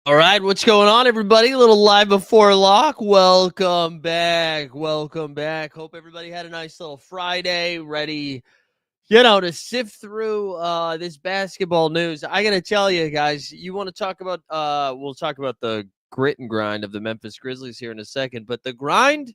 All right, what's going on, everybody? A little live before lock. Welcome back. Welcome back. Hope everybody had a nice little Friday, ready, to sift through this basketball news. I got to tell you, guys, you want to talk about, we'll talk about the grit and grind of the Memphis Grizzlies here in a second, but the grind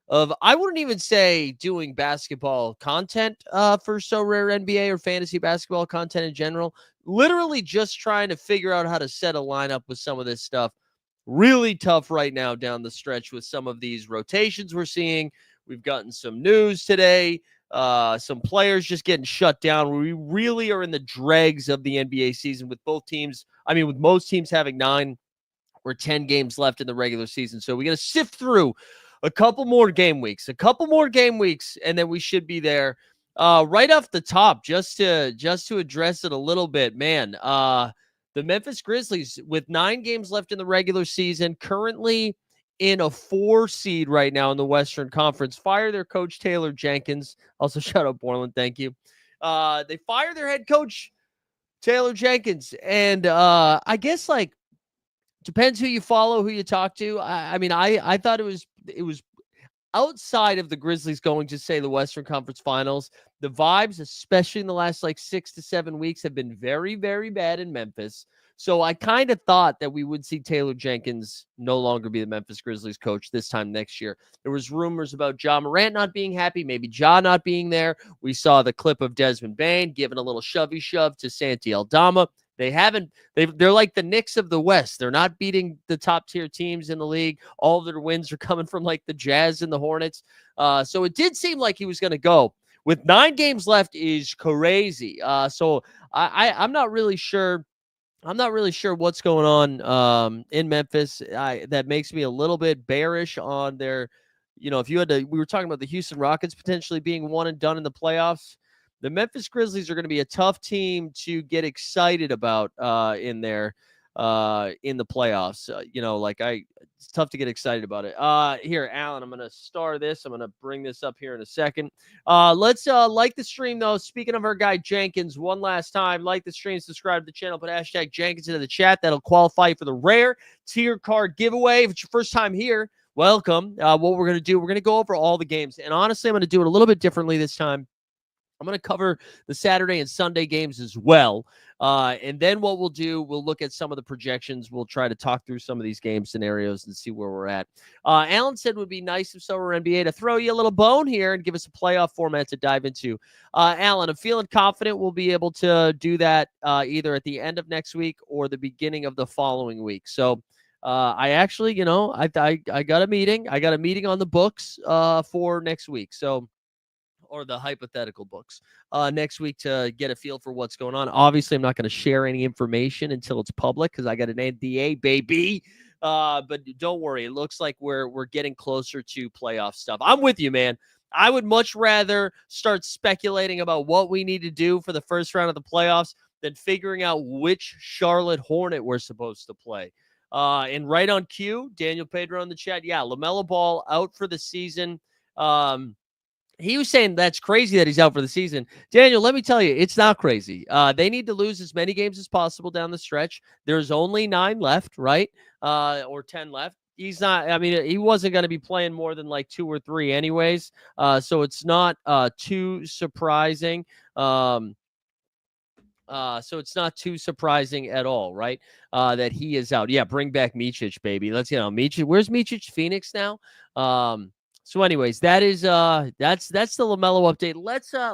of, I wouldn't even say doing basketball content for Sorare NBA or fantasy basketball content in general. Literally just trying to figure out how to set a lineup with some of this stuff. Really tough right now down the stretch with some of these rotations we're seeing. We've gotten some news today. Some players just getting shut down. We really are in the dregs of the NBA season with both teams. I mean, with most teams having 9 or 10 games left in the regular season. So we got to sift through a couple more game weeks, and then we should be there. Right off the top, just to address it a little bit, man. The Memphis Grizzlies, with 9 games left in the regular season, currently in a 4 seed right now in the Western Conference, fire their coach Taylor Jenkins. Also, shout out Borland, thank you. They fire their head coach Taylor Jenkins, and I guess depends who you follow, who you talk to. I mean, I thought it was outside of the Grizzlies going to, say, the Western Conference Finals. The vibes, especially in the last 6 to 7 weeks, have been very, very bad in Memphis. So I kind of thought that we would see Taylor Jenkins no longer be the Memphis Grizzlies coach this time next year. There was rumors about Ja Morant not being happy, maybe Ja not being there. We saw the clip of Desmond Bane giving a little shovey shove to Santi Aldama. They're like the Knicks of the West. They're not beating the top tier teams in the league. All of their wins are coming from the Jazz and the Hornets. So it did seem like he was going to go. With 9 games left is crazy. So I'm not really sure. I'm not really sure what's going on in Memphis. That makes me a little bit bearish on their, if you had to, we were talking about the Houston Rockets potentially being one and done in the playoffs. The Memphis Grizzlies are going to be a tough team to get excited about in the playoffs. It's tough to get excited about it. Here, Alan, I'm going to star this. I'm going to bring this up here in a second. Let's like the stream, though. Speaking of our guy Jenkins, one last time, like the stream, subscribe to the channel, put hashtag Jenkins into the chat. That'll qualify for the rare tier card giveaway. If it's your first time here, welcome. What we're going to do, we're going to go over all the games. And honestly, I'm going to do it a little bit differently this time. I'm going to cover the Saturday and Sunday games as well. And then what we'll do, we'll look at some of the projections. We'll try to talk through some of these game scenarios and see where we're at. Alan said it would be nice if Sorare NBA to throw you a little bone here and give us a playoff format to dive into. Alan, I'm feeling confident we'll be able to do that either at the end of next week or the beginning of the following week. So I actually, I got a meeting. I got a meeting on the books for next week. So, or the hypothetical books next week to get a feel for what's going on. Obviously, I'm not going to share any information until it's public because I got an NDA, baby. But don't worry. It looks like we're getting closer to playoff stuff. I'm with you, man. I would much rather start speculating about what we need to do for the first round of the playoffs than figuring out which Charlotte Hornet we're supposed to play. And right on cue, Daniel Pedro in the chat. Yeah, LaMelo Ball out for the season. He was saying that's crazy that he's out for the season. Daniel, let me tell you, it's not crazy. They need to lose as many games as possible down the stretch. There's only 9 left, right? Or 10 left. He's not, I mean, he wasn't going to be playing more than like 2 or 3 anyways. So it's not too surprising. So it's not too surprising at all, right? That he is out. Yeah, bring back Micic, baby. Let's Micic. Where's Micic? Phoenix now. So, anyways, that's the LaMelo update.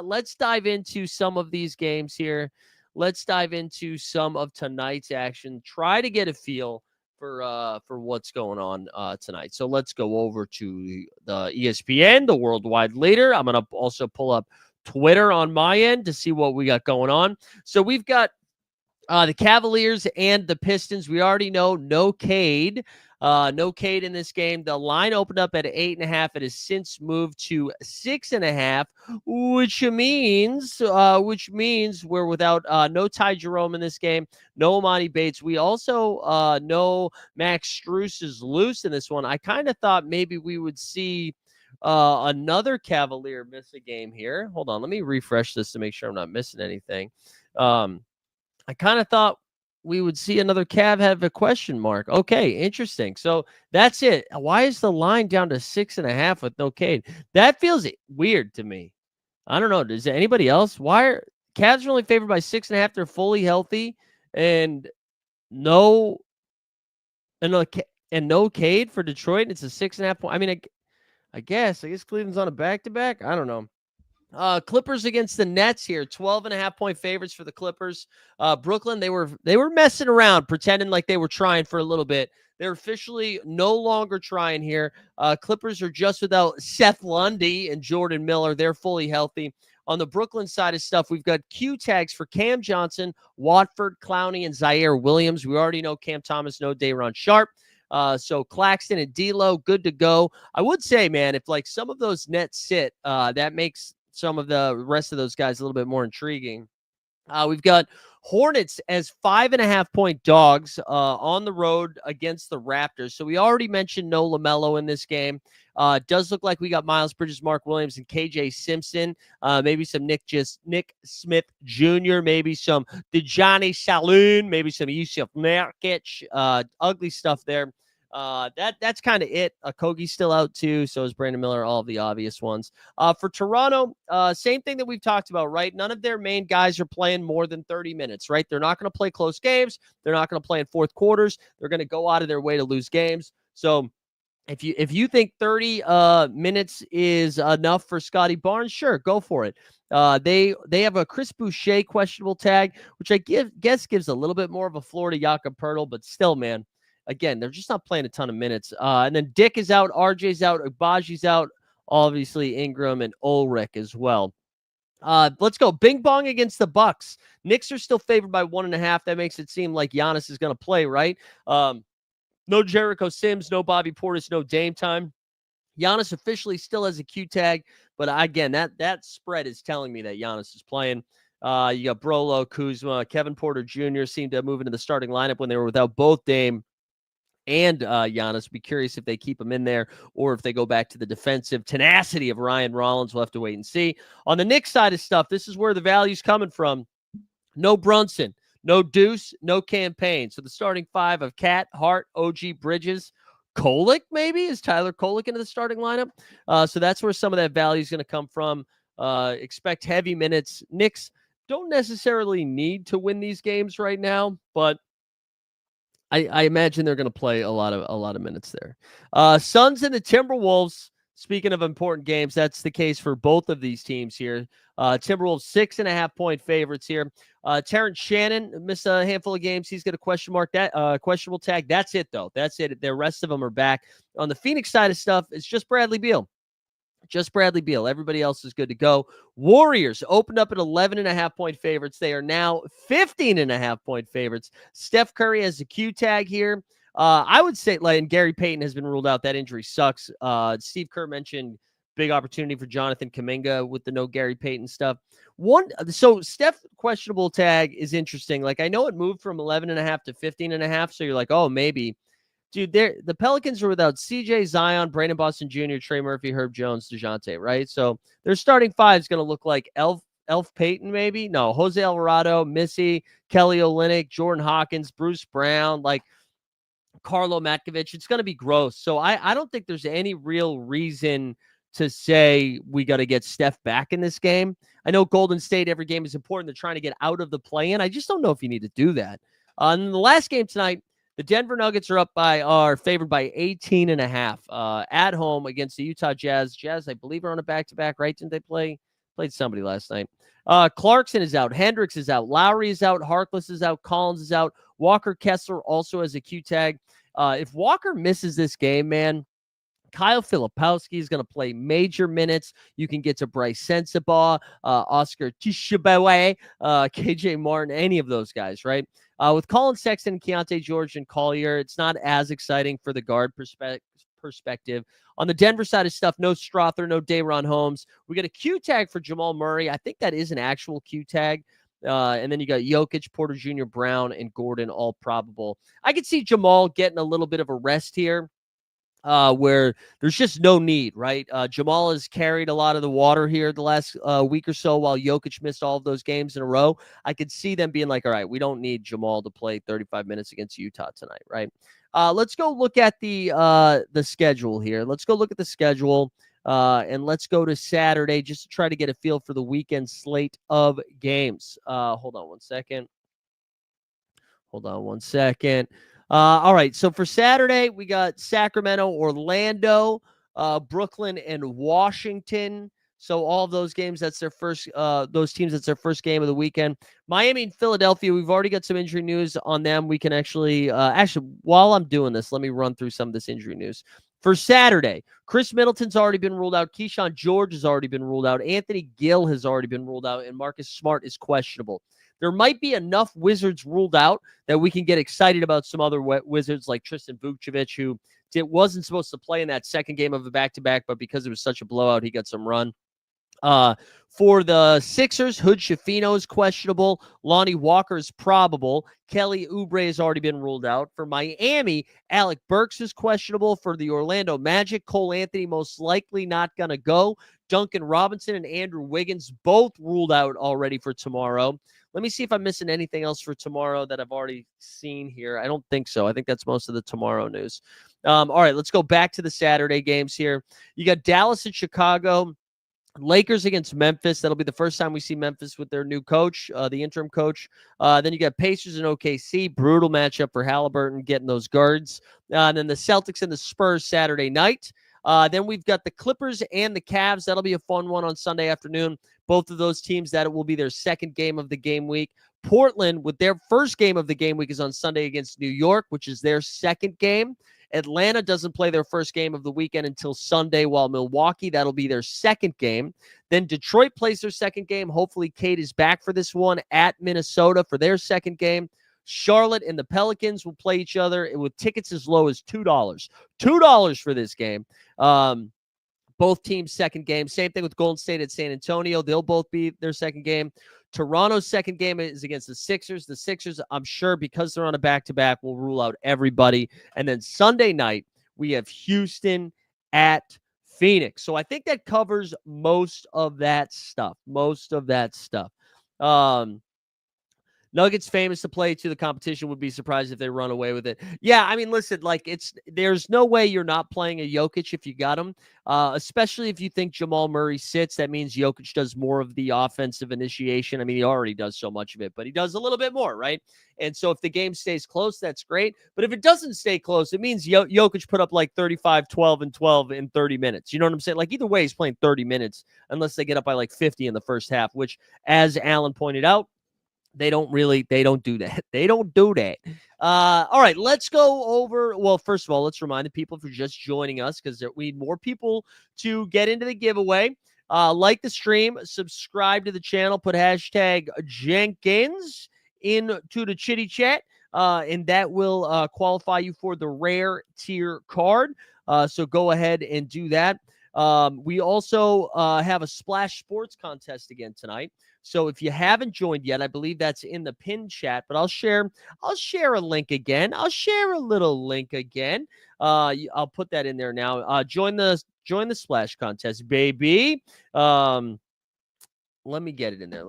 Let's dive into some of these games here. Let's dive into some of tonight's action. Try to get a feel for what's going on tonight. So let's go over to the ESPN, the worldwide leader. I'm gonna also pull up Twitter on my end to see what we got going on. So we've got the Cavaliers and the Pistons. We already know no Cade. No Cade in this game. The line opened up at 8.5. It has since moved to 6.5, which means we're without no Ty Jerome in this game, no Amani Bates. We also know Max Strus is loose in this one. I kind of thought maybe we would see another Cavalier miss a game here. Hold on, let me refresh this to make sure I'm not missing anything. I kind of thought we would see another Cav have a question mark. Okay, interesting. So that's it. Why is the line down to 6.5 with no Cade? That feels weird to me. I don't know. Does anybody else? Why are Cavs are only favored by 6.5? They're fully healthy and no and no Cade for Detroit. It's a 6.5 point. I mean, I guess Cleveland's on a back-to-back. I don't know. Clippers against the Nets here, 12.5-point favorites for the Clippers. Brooklyn, they were messing around, pretending like they were trying for a little bit. They're officially no longer trying here. Clippers are just without Seth Lundy and Jordan Miller. They're fully healthy. On the Brooklyn side of stuff, we've got Q tags for Cam Johnson, Watford, Clowney, and Zaire Williams. We already know Cam Thomas, no Day'Ron Sharpe. So Claxton and D'Lo, good to go. I would say, man, if like some of those Nets sit, that makes some of the rest of those guys a little bit more intriguing. We've got Hornets as 5.5-point dogs on the road against the Raptors. So we already mentioned no LaMelo in this game. Does look like we got Miles Bridges, Mark Williams, and KJ Simpson. Maybe some Nick Smith Jr., maybe some Dejani Saloon, maybe some Yusuf Nurkic. Ugly stuff there. That's kind of it. Kogi's still out too, so is Brandon Miller, all of the obvious ones. For Toronto, same thing that we've talked about, right? None of their main guys are playing more than 30 minutes, right? They're not going to play close games. They're not going to play in fourth quarters. They're going to go out of their way to lose games. So if you think 30 minutes is enough for Scotty Barnes, sure, go for it. They have a Chris Boucher questionable tag, which I guess gives a little bit more of a floor to Jakob Poeltl, but still, man. Again, they're just not playing a ton of minutes. And then Dick is out, RJ's out, Agbaji's out, obviously Ingram and Ulrich as well. Let's go. Bing bong against the Bucks. Knicks are still favored by 1.5. That makes it seem like Giannis is going to play, right? No Jericho Sims, no Bobby Portis, no Dame time. Giannis officially still has a Q tag, but again, that spread is telling me that Giannis is playing. You got Brolo, Kuzma, Kevin Porter Jr. seemed to move into the starting lineup when they were without both Dame and Giannis. Be curious if they keep him in there or if they go back to the defensive tenacity of Ryan Rollins. We'll have to wait and see. On the Knicks side of stuff, this is where the value's coming from. No Brunson, no Deuce, no Campaign. So the starting 5 of Cat, Hart, OG, Bridges, Kolek maybe? Is Tyler Kolek into the starting lineup? So that's where some of that value is going to come from. Expect heavy minutes. Knicks don't necessarily need to win these games right now, but I imagine they're going to play a lot of minutes there. Suns and the Timberwolves. Speaking of important games, that's the case for both of these teams here. Timberwolves 6.5-point favorites here. Terrence Shannon missed a handful of games. He's got a questionable tag. That's it though. That's it. The rest of them are back. On the Phoenix side of stuff, it's just Bradley Beal. Just Bradley Beal. Everybody else is good to go. Warriors opened up at 11.5-point favorites. They are now 15.5-point favorites. Steph Curry has a Q tag here. I would say, and Gary Payton has been ruled out. That injury sucks. Steve Kerr mentioned big opportunity for Jonathan Kuminga with the no Gary Payton stuff. So Steph questionable tag is interesting. Like, I know it moved from 11.5 to 15.5. So you're like, oh, maybe. Dude, the Pelicans are without CJ, Zion, Brandon Boston Jr., Trey Murphy, Herb Jones, DeJounte, right? So their starting five is going to look like Elf Payton, maybe? No, Jose Alvarado, Missy, Kelly Olynyk, Jordan Hawkins, Bruce Brown, like Carlo Matkovic. It's going to be gross. So I don't think there's any real reason to say we got to get Steph back in this game. I know Golden State, every game is important. They're trying to get out of the play-in. I just don't know if you need to do that. In the last game tonight, the Denver Nuggets are favored by 18 and a half at home against the Utah Jazz. Jazz, I believe, are on a back-to-back, right? Didn't they played somebody last night? Clarkson is out. Hendricks is out. Lowry is out. Harkless is out. Collins is out. Walker Kessler also has a Q tag. If Walker misses this game, man, Kyle Filipowski is going to play major minutes. You can get to Bryce Sensabaugh, Oscar Tishabawe, KJ Martin, any of those guys, right? With Colin Sexton, Keontae George, and Collier, it's not as exciting for the guard perspective. On the Denver side of stuff, no Strother, no Day'Ron Holmes. We got a Q tag for Jamal Murray. I think that is an actual Q tag. And then you got Jokic, Porter Jr., Brown, and Gordon, all probable. I could see Jamal getting a little bit of a rest here. Where there's just no need, right? Jamal has carried a lot of the water here the last week or so while Jokic missed all of those games in a row. I could see them being like, all right, we don't need Jamal to play 35 minutes against Utah tonight, right? Let's go look at the schedule here. Let's go look at the schedule, and let's go to Saturday just to try to get a feel for the weekend slate of games. Hold on one second. All right. So for Saturday, we got Sacramento, Orlando, Brooklyn, and Washington. So all of those games, that's their first, those teams, that's their first game of the weekend. Miami and Philadelphia, we've already got some injury news on them. We can actually, while I'm doing this, let me run through some of this injury news. For Saturday, Chris Middleton's already been ruled out. Keyshawn George has already been ruled out. Anthony Gill has already been ruled out. And Marcus Smart is questionable. There might be enough Wizards ruled out that we can get excited about some other Wizards like Tristan Vukcevic, who wasn't supposed to play in that second game of the back-to-back, but because it was such a blowout, he got some run. For the Sixers, Hood Schifino is questionable. Lonnie Walker is probable. Kelly Oubre has already been ruled out. For Miami, Alec Burks is questionable. For the Orlando Magic, Cole Anthony most likely not going to go. Duncan Robinson and Andrew Wiggins both ruled out already for tomorrow. Let me see if I'm missing anything else for tomorrow that I've already seen here. I don't think so. I think that's most of the tomorrow news. All right, let's go back to the Saturday games here. You got Dallas and Chicago. Lakers against Memphis. That'll be the first time we see Memphis with their new coach, the interim coach. Then you got Pacers and OKC. Brutal matchup for Halliburton getting those guards. And then the Celtics and the Spurs Saturday night. Then we've got the Clippers and the Cavs. That'll be a fun one on Sunday afternoon. Both of those teams, that will be their second game of the game week. Portland, with their first game of the game week, is on Sunday against New York, which is their second game. Atlanta doesn't play their first game of the weekend until Sunday, while Milwaukee, that'll be their second game. Then Detroit plays their second game. Hopefully, Kate is back for this one at Minnesota for their second game. Charlotte and the Pelicans will play each other with tickets as low as $2. $2 for this game. Both teams' second game. Same thing with Golden State at San Antonio. They'll both be their second game. Toronto's second game is against the Sixers. The Sixers, I'm sure, because they're on a back-to-back, will rule out everybody. And then Sunday night, we have Houston at Phoenix. So I think that covers most of that stuff. Nuggets famous to play to the competition. Would be surprised if they run away with it. Yeah, I mean, listen, like there's no way you're not playing a Jokic if you got him, especially if you think Jamal Murray sits. That means Jokic does more of the offensive initiation. I mean, he already does so much of it, but he does a little bit more, right? And so if the game stays close, that's great. But if it doesn't stay close, it means Jokic put up like 35, 12, and 12 in 30 minutes. You know what I'm saying? Like either way, he's playing 30 minutes unless they get up by like 50 in the first half, which, as Alan pointed out, they don't do that. They don't do that. All right, let's go over. Well, first of all, let's remind the people if you're just joining us, because we need more people to get into the giveaway. Like the stream, subscribe to the channel, put hashtag Jenkins into the chitty chat, and that will qualify you for the rare tier card. So go ahead and do that. We also have a Splash Sports contest again tonight. So if you haven't joined yet, I believe that's in the pin chat, but I'll share a link again. I'll share a little link again. I'll put that in there now. Join the splash contest, baby. Let me get it in there.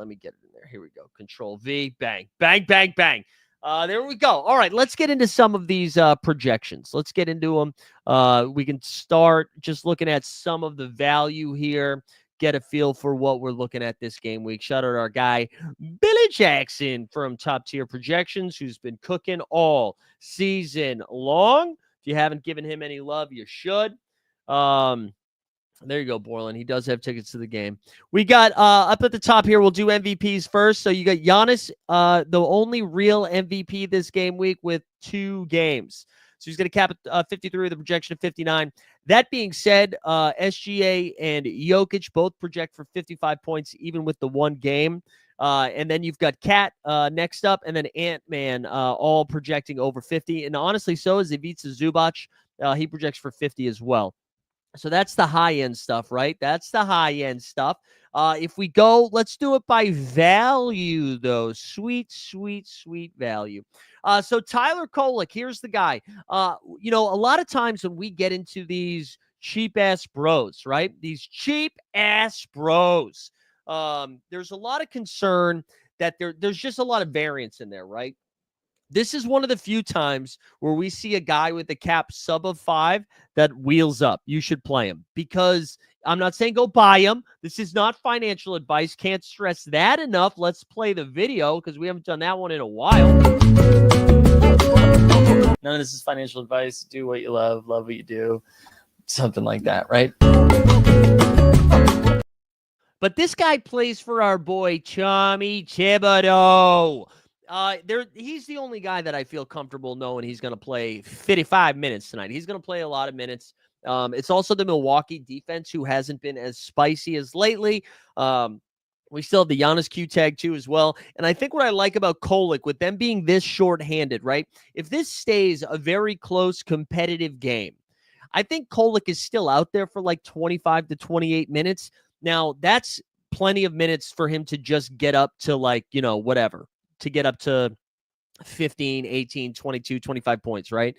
Here we go. Control V. Bang, bang, bang, bang. There we go. All right, let's get into some of these projections. Let's get into them. We can start just looking at some of the value here, get a feel for what we're looking at this game week. Shout out to our guy, Billy Jackson from Top Tier Projections, who's been cooking all season long. If you haven't given him any love, you should. There you go, Borland. He does have tickets to the game. We got up at the top here, we'll do MVPs first. So you got Giannis, the only real MVP this game week with 2 games. So he's going to cap 53 with a projection of 59. That being said, SGA and Jokic both project for 55 points, even with the 1 game. And then you've got Kat next up, and then Ant-Man all projecting over 50. And honestly, so is Ivica Zubac. He projects for 50 as well. So that's the high-end stuff, right? That's the high-end stuff. If we go, let's do it by value, though. Sweet, sweet, sweet value. So Tyler Kolek, here's the guy. A lot of times when we get into these cheap-ass bros, right? These cheap-ass bros, there's a lot of concern that there's just a lot of variance in there, right? This is one of the few times where we see a guy with a cap sub of 5 that wheels up. You should play him, because I'm not saying go buy him. This is not financial advice. Can't stress that enough. Let's play the video because we haven't done that one in a while. None of this is financial advice. Do what you love what you do. Something like that, right? But this guy plays for our boy Tommy Thibodeau. He's the only guy that I feel comfortable knowing he's going to play 55 minutes tonight. He's going to play a lot of minutes. It's also the Milwaukee defense, who hasn't been as spicy as lately. We still have the Giannis Q tag too as well. And I think what I like about Kolek, with them being this shorthanded, right? If this stays a very close competitive game, I think Kolek is still out there for like 25 to 28 minutes. Now, that's plenty of minutes for him to just get up to whatever. To get up to 15, 18, 22, 25 points, right?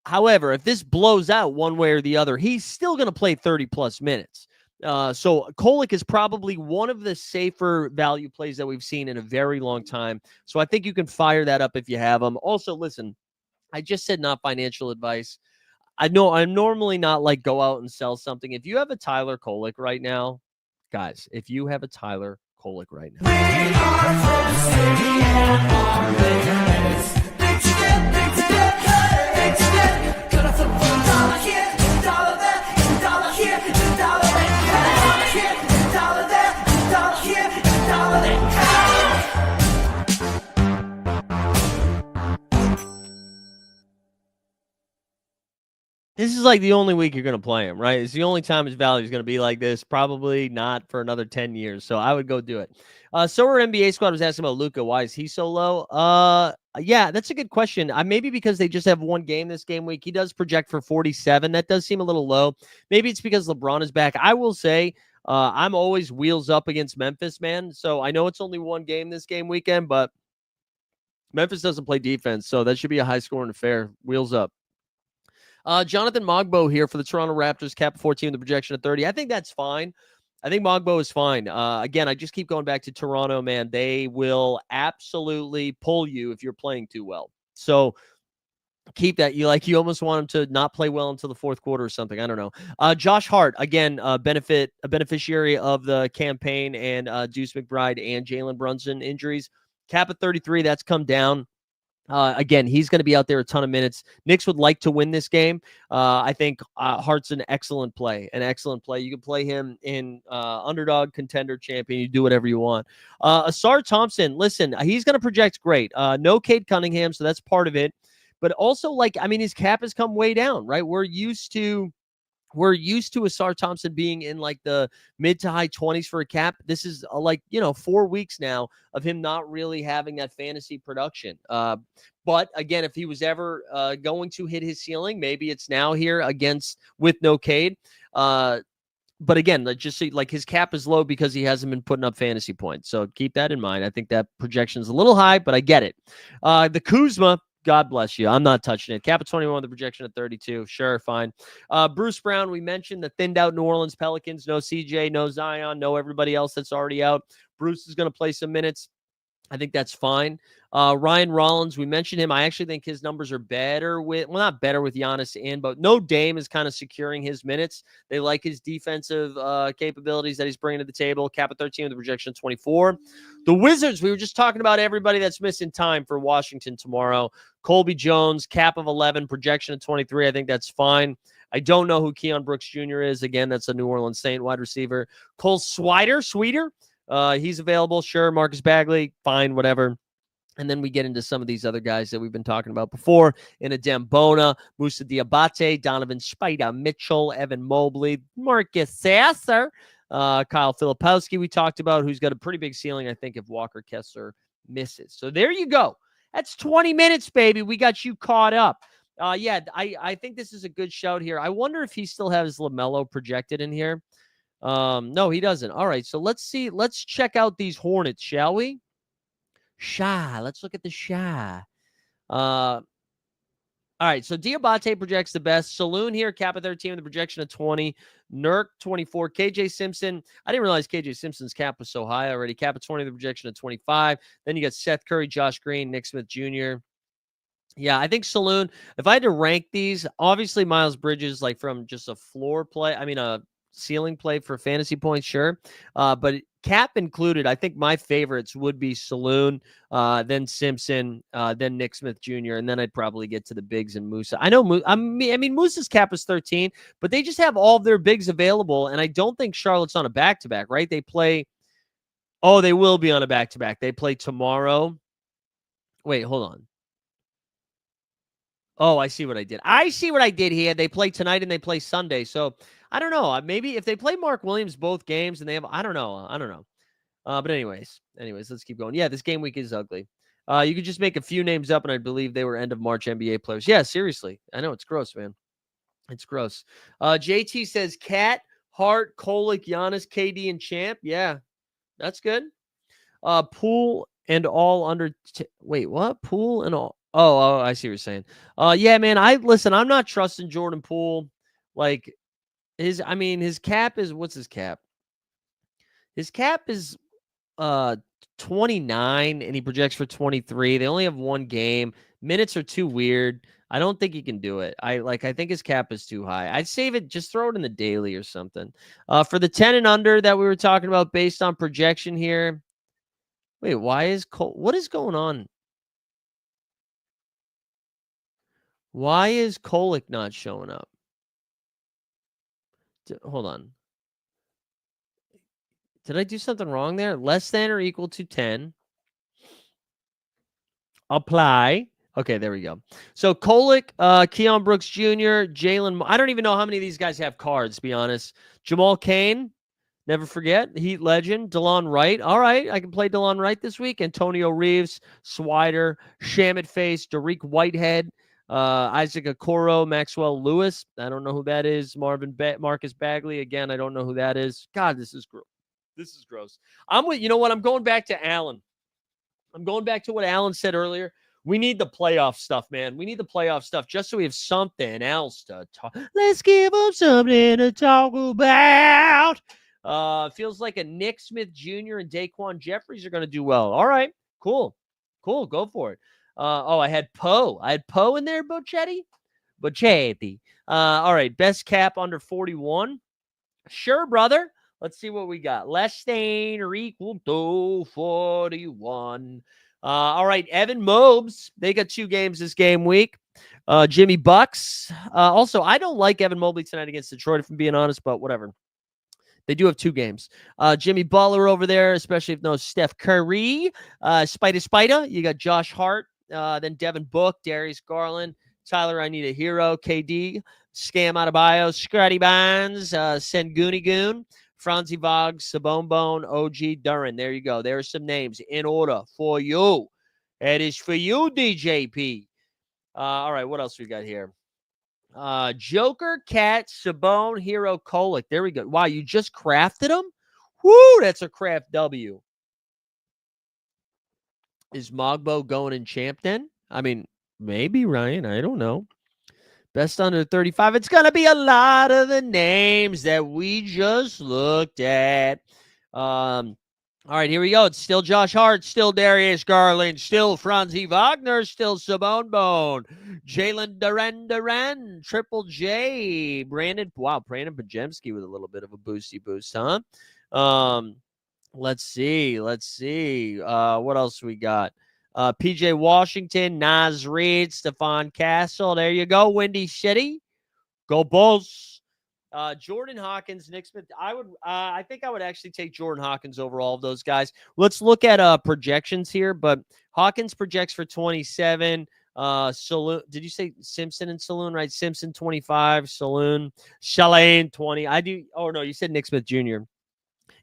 However, if this blows out one way or the other, he's still going to play 30-plus minutes. So Kolek is probably one of the safer value plays that we've seen in a very long time. So I think you can fire that up if you have him. Also, listen, I just said not financial advice. I know I'm normally not like go out and sell something. If you have a Tyler Kolek right now, guys, if you have a Tyler Kolek right now. We are from the city and our big step, gonna flip $1 here, $1 there, $1 here, $1 there, $1 here, $1 there, $1 here, $1 there. This is like the only week you're going to play him, right? It's the only time his value is going to be like this. Probably not for another 10 years. So I would go do it. Sorare NBA squad was asking about Luka. Why is he so low? Yeah, that's a good question. Maybe because they just have 1 game this game week. He does project for 47. That does seem a little low. Maybe it's because LeBron is back. I will say I'm always wheels up against Memphis, man. So I know it's only 1 game this game weekend, but Memphis doesn't play defense. So that should be a high-scoring affair. Wheels up. Jonathan Mogbo here for the Toronto Raptors, cap 14 with the projection of 30. I think that's fine. I think Mogbo is fine. Again, I just keep going back to Toronto, man. They will absolutely pull you if you're playing too well. So keep that. You almost want him to not play well until the fourth quarter or something. I don't know. Josh Hart, again, a beneficiary of the campaign and Deuce McBride and Jalen Brunson injuries. Cap at 33, that's come down. Again, he's going to be out there a ton of minutes. Knicks would like to win this game. I think Hart's an excellent play. You can play him in underdog, contender, champion. You do whatever you want. Asar Thompson, listen, he's going to project great. No Cade Cunningham, so that's part of it. But also, his cap has come way down, right? We're used to Asar Thompson being in like the mid to high 20s for a cap. This is 4 weeks now of him not really having that fantasy production. But again, if he was ever going to hit his ceiling, maybe it's now here with no Cade. But again, just see, like his cap is low because he hasn't been putting up fantasy points. So keep that in mind. I think that projection is a little high, but I get it. The Kuzma, God bless you. I'm not touching it. Cap at 21, the projection at 32. Sure, fine. Bruce Brown, we mentioned the thinned out New Orleans Pelicans. No CJ, no Zion, no everybody else that's already out. Bruce is going to play some minutes. I think that's fine. Ryan Rollins, we mentioned him. I actually think his numbers are better with, well, not better with Giannis in, but no Dame is kind of securing his minutes. They like his defensive capabilities that he's bringing to the table. Cap at 13 with the projection of 24. The Wizards, we were just talking about everybody that's missing time for Washington tomorrow. Colby Jones, cap of 11, projection of 23. I think that's fine. I don't know who Keon Brooks Jr. is. Again, that's a New Orleans Saint wide receiver. Cole Sweeter, he's available. Sure. Marcus Bagley, fine, whatever. And then we get into some of these other guys that we've been talking about before. In a Dembona, Musa Diabate, Donovan Spider Mitchell, Evan Mobley, Marcus Sasser, Kyle Filipowski we talked about, who's got a pretty big ceiling, I think, if Walker Kessler misses. So there you go. That's 20 minutes, baby. We got you caught up. I think this is a good shout here. I wonder if he still has LaMelo projected in here. No, he doesn't. All right, so let's see. Let's check out these Hornets, shall we? Let's look at the Shy. All right, so Diabate projects the best. Saloon here, cap at 13 with a projection of 20. Nurk, 24. KJ Simpson. I didn't realize KJ Simpson's cap was so high already. Cap at 20 with a projection of 25. Then you got Seth Curry, Josh Green, Nick Smith Jr. Yeah, I think Saloon, if I had to rank these, obviously Miles Bridges, like from just a floor play, a ceiling play for fantasy points, sure. But cap included, I think my favorites would be Saloon, then Simpson, then Nick Smith Jr., and then I'd probably get to the bigs and Musa. I know, Musa's cap is 13, but they just have all of their bigs available, and I don't think Charlotte's on a back-to-back, right? They will be on a back-to-back. They play tomorrow. Wait, hold on. Oh, I see what I did here. They play tonight and they play Sunday. So I don't know. Maybe if they play Mark Williams both games and they have, I don't know. But anyways, let's keep going. Yeah, this game week is ugly. You could just make a few names up and I believe they were end of March NBA players. Yeah, seriously. I know it's gross, man. It's gross. JT says Cat, Hart, Kolick, Giannis, KD, and Champ. Yeah, that's good. Pool and all under. Wait, what? Pool and all. Oh, I see what you're saying. Yeah, man. I'm not trusting Jordan Poole. Like his cap is, what's his cap? His cap is 29 and he projects for 23. They only have one game. Minutes are too weird. I don't think he can do it. I think his cap is too high. I'd save it, just throw it in the daily or something. For the 10 and under that we were talking about based on projection here. Wait, what is going on? Why is Kolick not showing up? Hold on. Did I do something wrong there? Less than or equal to 10. Apply. Okay, there we go. So Kolick, Keon Brooks Jr., Jalen. I don't even know how many of these guys have cards, to be honest. Jamal Cain, never forget. Heat legend. DeLon Wright. All right, I can play DeLon Wright this week. Antonio Reeves, Swider, Shamit Face, Dariq Whitehead, Isaac Okoro, Maxwell Lewis. I don't know who that is. Marcus Bagley. Again, I don't know who that is. God, this is gross. This is gross. You know what? I'm going back to Allen. I'm going back to what Alan said earlier. We need the playoff stuff, man. We need the playoff stuff just so we have something else to talk. Let's give them something to talk about. Feels like a Nick Smith Jr. and Daquan Jeffries are going to do well. All right, cool. Go for it. I had Poe. In there, Bochetti. All right, best cap under 41. Sure, brother. Let's see what we got. Less than or equal to 41. All right, Evan Mobes. They got 2 games this game week. Jimmy Bucks. Also, I don't like Evan Mobley tonight against Detroit, if I'm being honest, but whatever. They do have 2 games. Jimmy Butler over there, especially if no Steph Curry. Spider. You got Josh Hart. Then Devin Book, Darius Garland, Tyler, I Need a Hero, KD, Scam Adebayo, Scotty Barnes, Senguni Goon, Franzi Vog, Sabone, OG Duran. There you go. There are some names in order for you. It is for you, DJP. All right, what else we got here? Joker, Cat, Sabone, Hero, Kolick. There we go. Wow, you just crafted them? Woo, that's a craft W. Is Mogbo going in champ then? I mean, maybe, Ryan. I don't know. Best under 35. It's going to be a lot of the names that we just looked at. All right, here we go. It's still Josh Hart, still Darius Garland, still Franzi Wagner, still Simone Bone, Jalen Duran, Triple J, Brandon Pajemski with a little bit of a boosty boost, huh? Let's see. What else we got? PJ Washington, Naz Reid, Stephon Castle. There you go. Windy City. Go Bulls. Jordan Hawkins, Nick Smith. I think I would actually take Jordan Hawkins over all of those guys. Let's look at projections here. But Hawkins projects for 27. Saloon. Did you say Simpson and Saloon? Right. Simpson 25. Saloon. Shalane 20. I do. Oh no, you said Nick Smith Jr.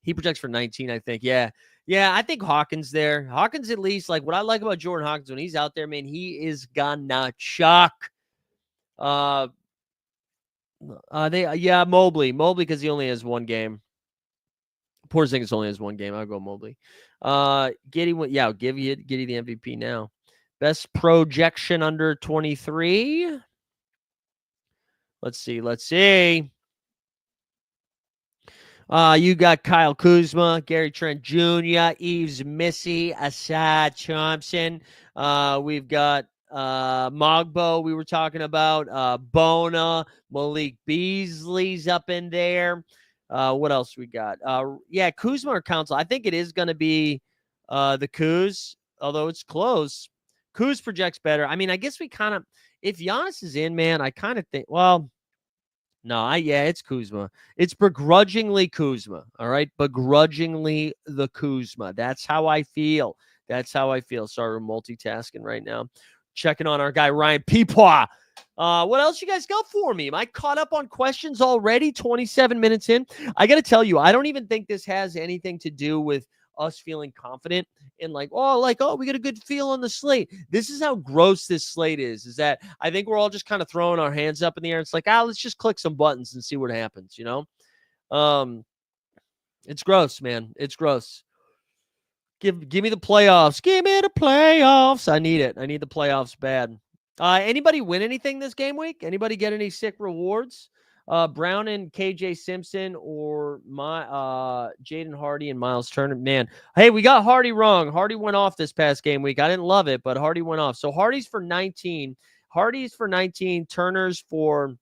He projects for 19, I think. Yeah. I think Hawkins there. Hawkins, at least, like what I like about Jordan Hawkins when he's out there, man, he is gonna chuck. Mobley because he only has one game. Porzingis only has one game. I'll go Mobley. Giddey, I'll give you Giddey the MVP now. Best projection under 23. Let's see. You got Kyle Kuzma, Gary Trent Jr., Eves Missy, Asad Thompson. We've got Mogbo we were talking about. Bona, Malik Beasley's up in there. What else we got? Kuzma or Council. I think it is going to be the Kuz, although it's close. Kuz projects better. I mean, I guess we kind of, if Giannis is in, man, I kind of think, well, no, it's Kuzma. It's begrudgingly Kuzma. All right. Begrudgingly the Kuzma. That's how I feel. Sorry, we're multitasking right now. Checking on our guy, Ryan Peepaw. What else you guys got for me? Am I caught up on questions already? 27 minutes in. I got to tell you, I don't even think this has anything to do with us feeling confident in we got a good feel on the slate. This is how gross this slate is that I think we're all just kind of throwing our hands up in the air. It's like, let's just click some buttons and see what happens, It's gross, man. It's gross. Give me the playoffs. Give me the playoffs. I need it. I need the playoffs bad. Anybody win anything this game week? Anybody get any sick rewards? Brown and KJ Simpson or my Jaden Hardy and Miles Turner. Man, hey, we got Hardy wrong. Hardy went off this past game week. I didn't love it, but Hardy went off. So Hardy's for 19. Turner is for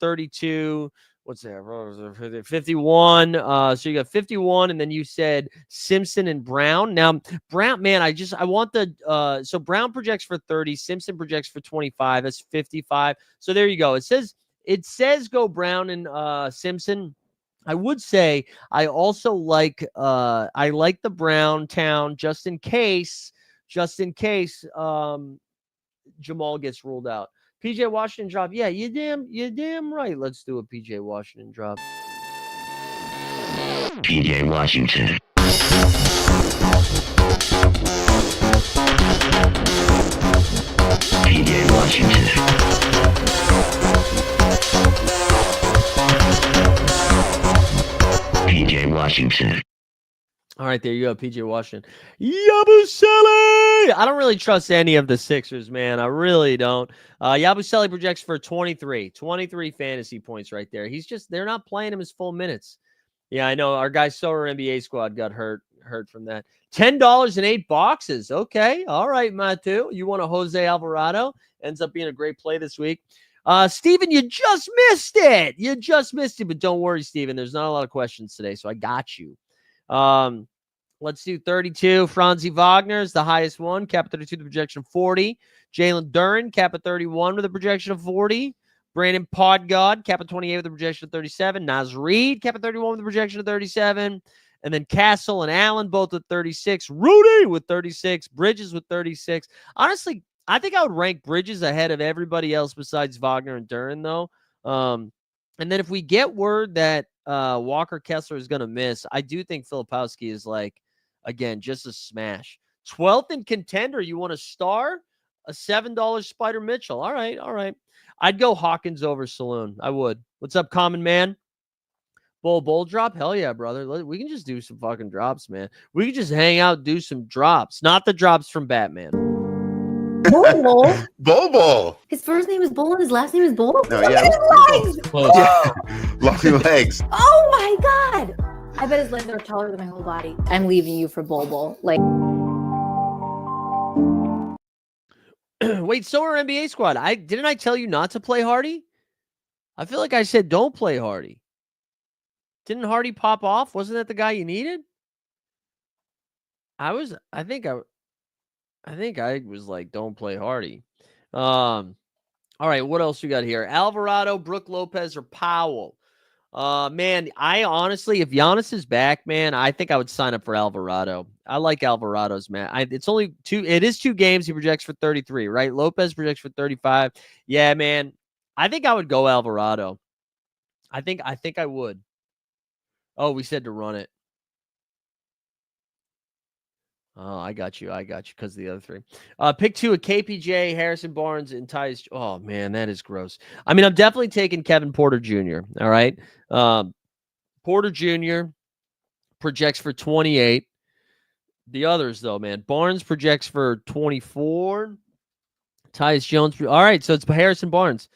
32. What's that? 51. So you got 51, and then you said Simpson and Brown. Now, Brown, man, I want the so Brown projects for 30, Simpson projects for 25. That's 55. So there you go. It says go Brown and Simpson. I would say I also like the Brown town just in case Jamal gets ruled out. PJ Washington drop. Yeah, you damn right. Let's do a PJ Washington drop. PJ Washington. PJ Washington. PJ Washington. All right, there you go, PJ Washington. Yabusele! I don't really trust any of the Sixers, man. I really don't. Yabusele projects for 23 fantasy points right there. They're not playing him his full minutes. Yeah, I know. Our guy Sorare NBA squad got hurt from that. $10 and 8 boxes. Okay. All right, Matu. You want a Jose Alvarado? Ends up being a great play this week. Steven, you just missed it. But don't worry, Steven. There's not a lot of questions today, so I got you. Let's do 32. Franzi Wagner is the highest one. Cap at 32, the projection 40. Jalen Duren, cap at 31 with a projection of 40. Brandon Podgod, cap at 28 with a projection of 37. Naz Reid, cap at 31 with a projection of 37. And then Castle and Allen, both with 36. Rudy with 36. Bridges with 36. Honestly, I think I would rank Bridges ahead of everybody else besides Wagner and Duren, though. And then if we get word that Walker Kessler is going to miss, I do think Filipowski is again, just a smash. 12th in contender. You want a star? A $7 Spider Mitchell. All right. I'd go Hawkins over Saloon. I would. What's up, Common Man? Bowl drop? Hell yeah, brother. We can just do some fucking drops, man. We can just hang out, do some drops. Not the drops from Batman. Bull. Bobo. His first name is Bull and his last name is Bull. No, Look yeah, at his legs. Close. Long legs. Oh my god. I bet his legs are taller than my whole body. I'm leaving you for Bull. Like. Wait, so are NBA squad. Didn't I tell you not to play Hardy? I feel like I said don't play Hardy. Didn't Hardy pop off? Wasn't that the guy you needed? I think I was like, don't play Hardy. All right, what else we got here? Alvarado, Brook Lopez, or Powell? Man, I honestly, if Giannis is back, man, I think I would sign up for Alvarado. I like Alvarado's, man. It's only it is 2 games. He projects for 33, right? Lopez projects for 35. Yeah, man. I think I would go Alvarado. I think I would. Oh, we said to run it. Oh, I got you because of the other 3. Pick 2 of KPJ, Harrison Barnes, and Tyus. Oh, man, that is gross. I mean, I'm definitely taking Kevin Porter Jr., all right? Porter Jr. projects for 28. The others, though, man. Barnes projects for 24. Tyus Jones. All right, so it's Harrison Barnes.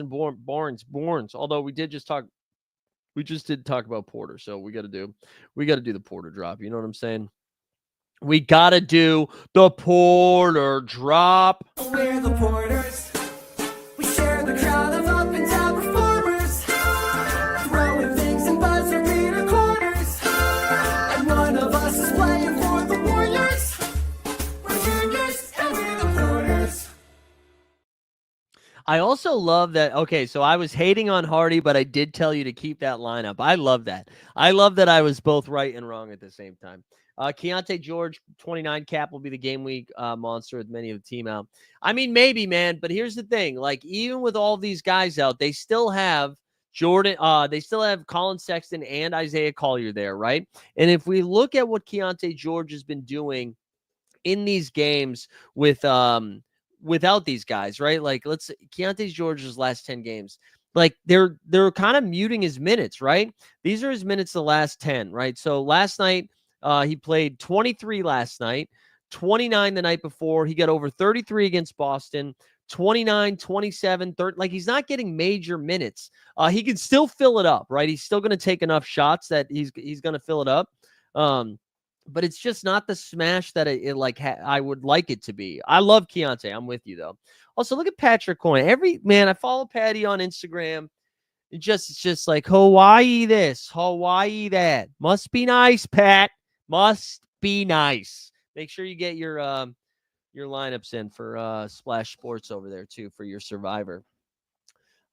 Barnes. Although we did just talk about Porter, so we got to do the Porter drop. You know what I'm saying? We got to do the Porter drop. We're the Porters. We share the crowd of up and down performers. Throwing things and buzzer beater corners. And one of us is playing for the Warriors. We're juniors and we're the Porters. I also love that. Okay, so I was hating on Hardy, but I did tell you to keep that lineup. I love that. I love that I was both right and wrong at the same time. Keontae George, 29 cap, will be the game week monster with many of the team out. I mean, maybe, man, but here's the thing. Like, even with all these guys out, they still have Jordan. They still have Colin Sexton and Isaiah Collier there, right? And if we look at what Keontae George has been doing in these games with without these guys, right? Like, Keontae George's last 10 games. Like, they're kind of muting his minutes, right? These are his minutes the last 10, right? So last night, he played 23 last night, 29 the night before. He got over 33 against Boston, 29, 27, 30. Like, he's not getting major minutes. He can still fill it up, right? He's still going to take enough shots that he's going to fill it up. But it's just not the smash that I would like it to be. I love Keontae. I'm with you, though. Also, look at Patrick Coyne. I follow Patty on Instagram. It's just like Hawaii this, Hawaii that. Must be nice, Pat. Must be nice. Make sure you get your lineups in for Splash Sports over there too for your Survivor.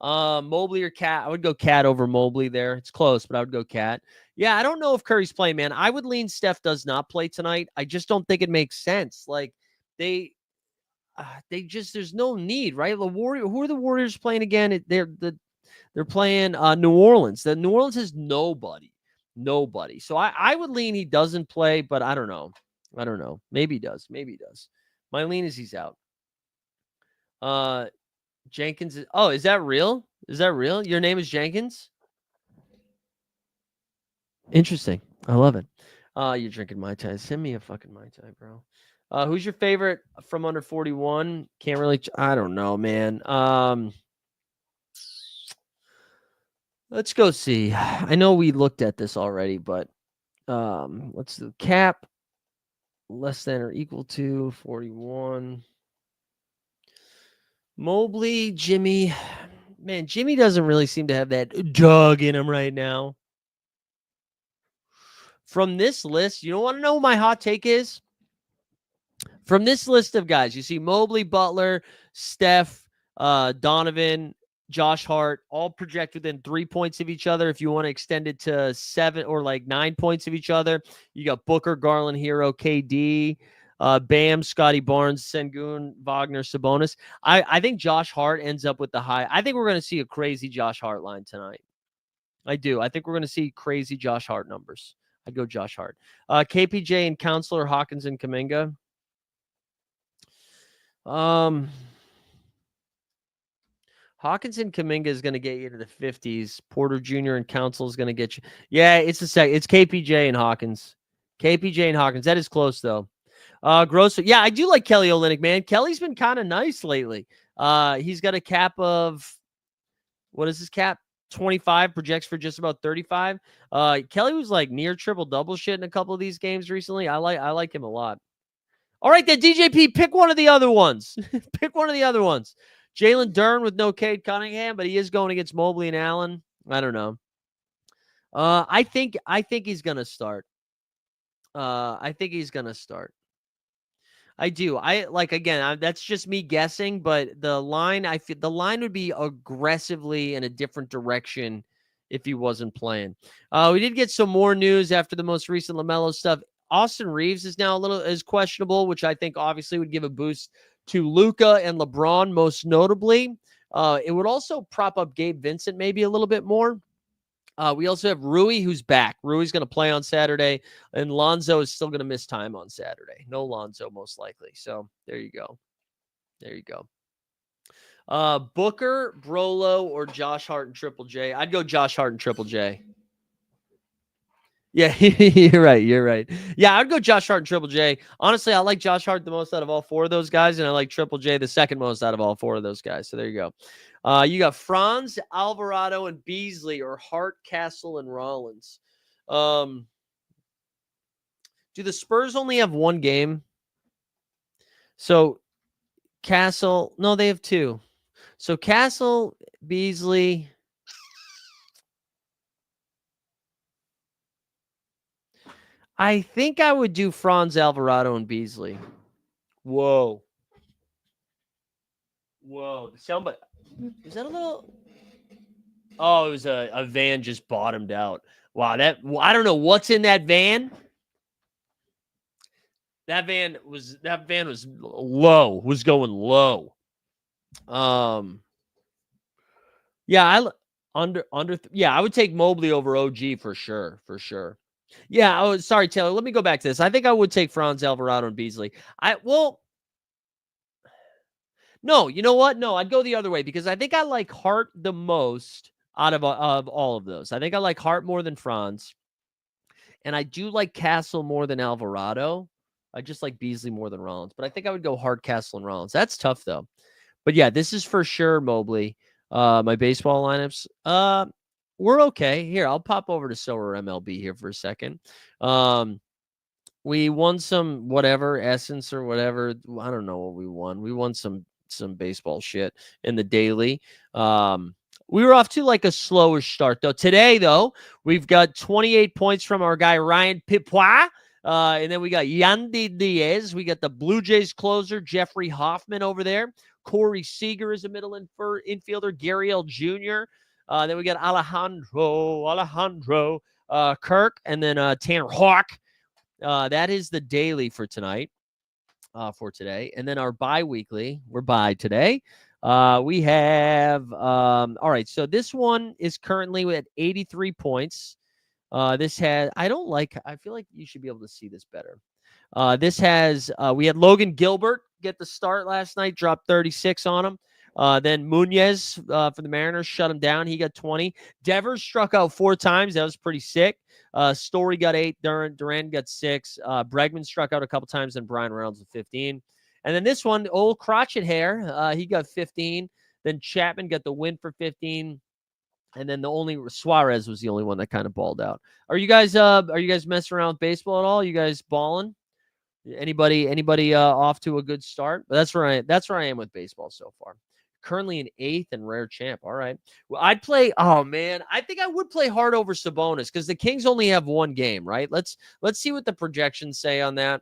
Mobley or Cat? I would go Cat over Mobley there. It's close, but I would go Cat. Yeah, I don't know if Curry's playing, man. I would lean Steph does not play tonight. I just don't think it makes sense. Like, they just, there's no need, right? The who are the Warriors playing again? They're playing New Orleans. The New Orleans has nobody. So I would lean he doesn't play, but I don't know. Maybe he does. My lean is he's out. Jenkins. Is that real? Your name is Jenkins? Interesting. I love it. You're drinking Mai Tai. Send me a fucking Mai Tai, bro. Who's your favorite from under 41? Can't really. I don't know, man. Let's go see. I know we looked at this already, but let's do cap less than or equal to 41. Mobley, Jimmy. Man, Jimmy doesn't really seem to have that dog in him right now. From this list, you don't want to know what my hot take is? From this list of guys, you see Mobley, Butler, Steph, Donovan, Josh Hart, all project within 3 points of each other. If you want to extend it to 7 or like 9 points of each other, you got Booker, Garland, Hero, KD, Bam, Scotty Barnes, Sengun, Wagner, Sabonis. I think Josh Hart ends up with the high. I think we're going to see a crazy Josh Hart line tonight. I do. I think we're going to see crazy Josh Hart numbers. I'd go Josh Hart. KPJ and Counselor, Hawkins and Kuminga. Hawkinson Kaminga is going to get you into the 50s. Porter Jr. and Council is going to get you. Yeah, it's It's KPJ and Hawkins. KPJ and Hawkins. That is close though. Gross. Yeah, I do like Kelly Olynyk, man. Kelly's been kind of nice lately. He's got a cap of, what is his cap? 25, projects for just about 35. Kelly was like near triple double shit in a couple of these games recently. I like him a lot. All right, then DJP, pick one of the other ones. Pick one of the other ones. Jalen Dern with no Cade Cunningham, but he is going against Mobley and Allen. I don't know. I think he's gonna start. I think he's gonna start. I do. That's just me guessing, but the line, I feel the line would be aggressively in a different direction if he wasn't playing. We did get some more news after the most recent LaMelo stuff. Austin Reeves is now is questionable, which I think obviously would give a boost to Luka and LeBron most notably. It would also prop up Gabe Vincent maybe a little bit more. We also have Rui, who's back. Rui's going to play on Saturday, and Lonzo is still going to miss time on Saturday. No Lonzo, most likely. So there you go. There you go. Booker, Brolo, or Josh Hart and Triple J. I'd go Josh Hart and Triple J. Yeah, you're right. You're right. Yeah, I'd go Josh Hart and Triple J. Honestly, I like Josh Hart the most out of all four of those guys, and I like Triple J the second most out of all four of those guys. So there you go. You got Franz, Alvarado, and Beasley, or Hart, Castle, and Rollins. Do the Spurs only have one game? So Castle, no, they have two. So Castle, Beasley. I think I would do Franz, Alvarado, and Beasley. Whoa. The sound, but is that a little? Oh, it was a van just bottomed out. Wow, I don't know what's in that van. That van was low, was going low. Yeah, I would take Mobley over OG for sure. Yeah, oh, sorry, Taylor. Let me go back to this. I think I would take Franz, Alvarado, and Beasley. No, you know what? No, I'd go the other way because I think I like Hart the most out of all of those. I think I like Hart more than Franz, and I do like Castle more than Alvarado. I just like Beasley more than Rollins, but I think I would go Hart, Castle, and Rollins. That's tough though. But yeah, this is for sure Mobley. My baseball lineups. We're okay. Here, I'll pop over to Sorare MLB here for a second. We won some whatever essence or whatever. I don't know what we won. We won some baseball shit in the daily. We were off to like a slower start though. Today though, we've got 28 points from our guy Ryan Pipois. And then we got Yandy Diaz. We got the Blue Jays closer Jeffrey Hoffman over there. Corey Seager is a middle infielder. Gary L. Jr. Then we got Alejandro Kirk, and then Tanner Hawk. That is the daily for tonight, for today. And then our bi-weekly, we're by today. We have, all right, so this one is currently at 83 points. I feel like you should be able to see this better. We had Logan Gilbert get the start last night, dropped 36 on him. Then Munoz for the Mariners shut him down. He got 20. Devers struck out 4 times. That was pretty sick. Story got 8. Duran got 6. Bregman struck out a couple times, and Brian Reynolds with 15. And then this one, old crotchet hair, he got 15. Then Chapman got the win for 15. And then Suarez was the only one that kind of balled out. Are you guys messing around with baseball at all? You guys balling? Anybody off to a good start? But that's where I am with baseball so far. Currently in 8th and rare champ. All right. Well, I'd play. Oh man, I think I would play Hart over Sabonis because the Kings only have one game, right? Let's see what the projections say on that.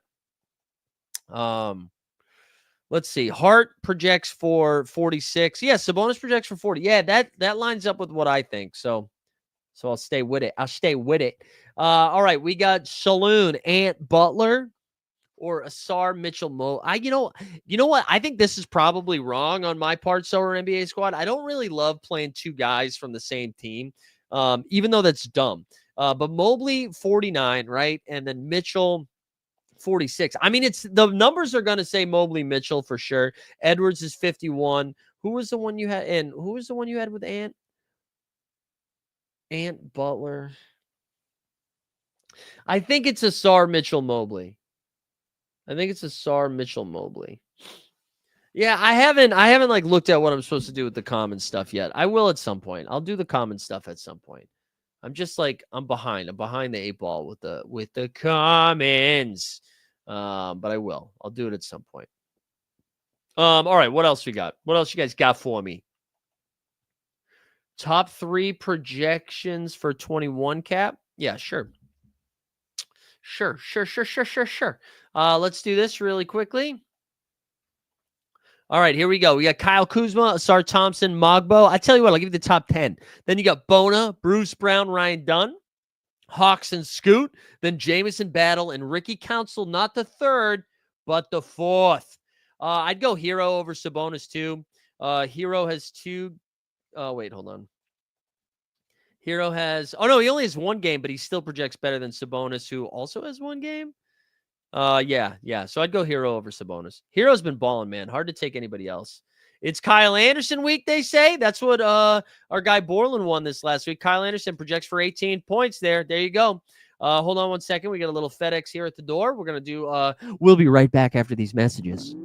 Let's see. Hart projects for 46. Yeah, Sabonis projects for 40. Yeah, that lines up with what I think. So I'll stay with it. All right, we got Saloon, Ant Butler, or Asar Mitchell Mo. You know what? I think this is probably wrong on my part, Sorare NBA squad. I don't really love playing 2 guys from the same team, even though that's dumb. But Mobley, 49, right? And then Mitchell, 46. I mean, it's the numbers are going to say Mobley, Mitchell for sure. Edwards is 51. Who was the one you had? And who was the one you had with Ant? Ant Butler. I think it's Asar Mitchell Mobley. Yeah, I haven't like looked at what I'm supposed to do with the common stuff yet. I will at some point. I'll do the common stuff at some point. I'm just like I'm behind the 8 ball with the commons. But I will. I'll do it at some point. All right, what else we got? What else you guys got for me? Top 3 projections for 21 cap? Yeah, sure. Sure. Let's do this really quickly. All right, here we go. We got Kyle Kuzma, Asar Thompson, Mogbo. I tell you what, I'll give you the top 10. Then you got Bona, Bruce Brown, Ryan Dunn, Hawks and Scoot, then Jamison Battle and Ricky Council, not the third, but the fourth. I'd go Hero over Sabonis too. Hero has 2. Oh, wait, hold on. Hero has, he only has 1 game, but he still projects better than Sabonis, who also has 1 game. Yeah. So I'd go Hero over Sabonis. Hero's been balling, man. Hard to take anybody else. It's Kyle Anderson week, they say. That's what our guy Borland won this last week. Kyle Anderson projects for 18 points there. There you go. Hold on one second. We got a little FedEx here at the door. We're going to do, we'll be right back after these messages.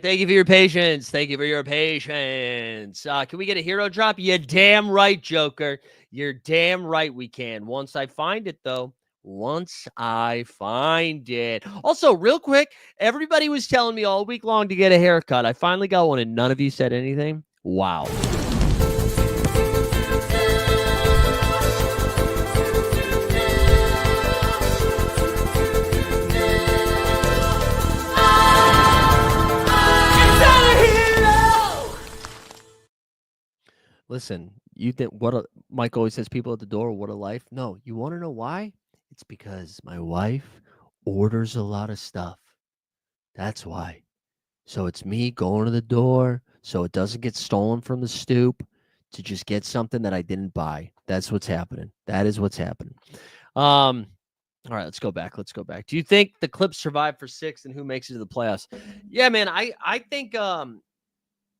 Thank you for your patience. Can we get a hero drop? You're damn right, Joker. You're damn right we can. Once I find it, though. Also, real quick, everybody was telling me all week long to get a haircut. I finally got one, and none of you said anything. Wow. Listen, you think Mike always says people at the door, what a life. No, you want to know why? It's because my wife orders a lot of stuff. That's why. So it's me going to the door so it doesn't get stolen from the stoop to just get something that I didn't buy. That's what's happening. That is what's happening. All right, let's go back. Do you think the Clips survive for 6 and who makes it to the playoffs? Yeah, man, I think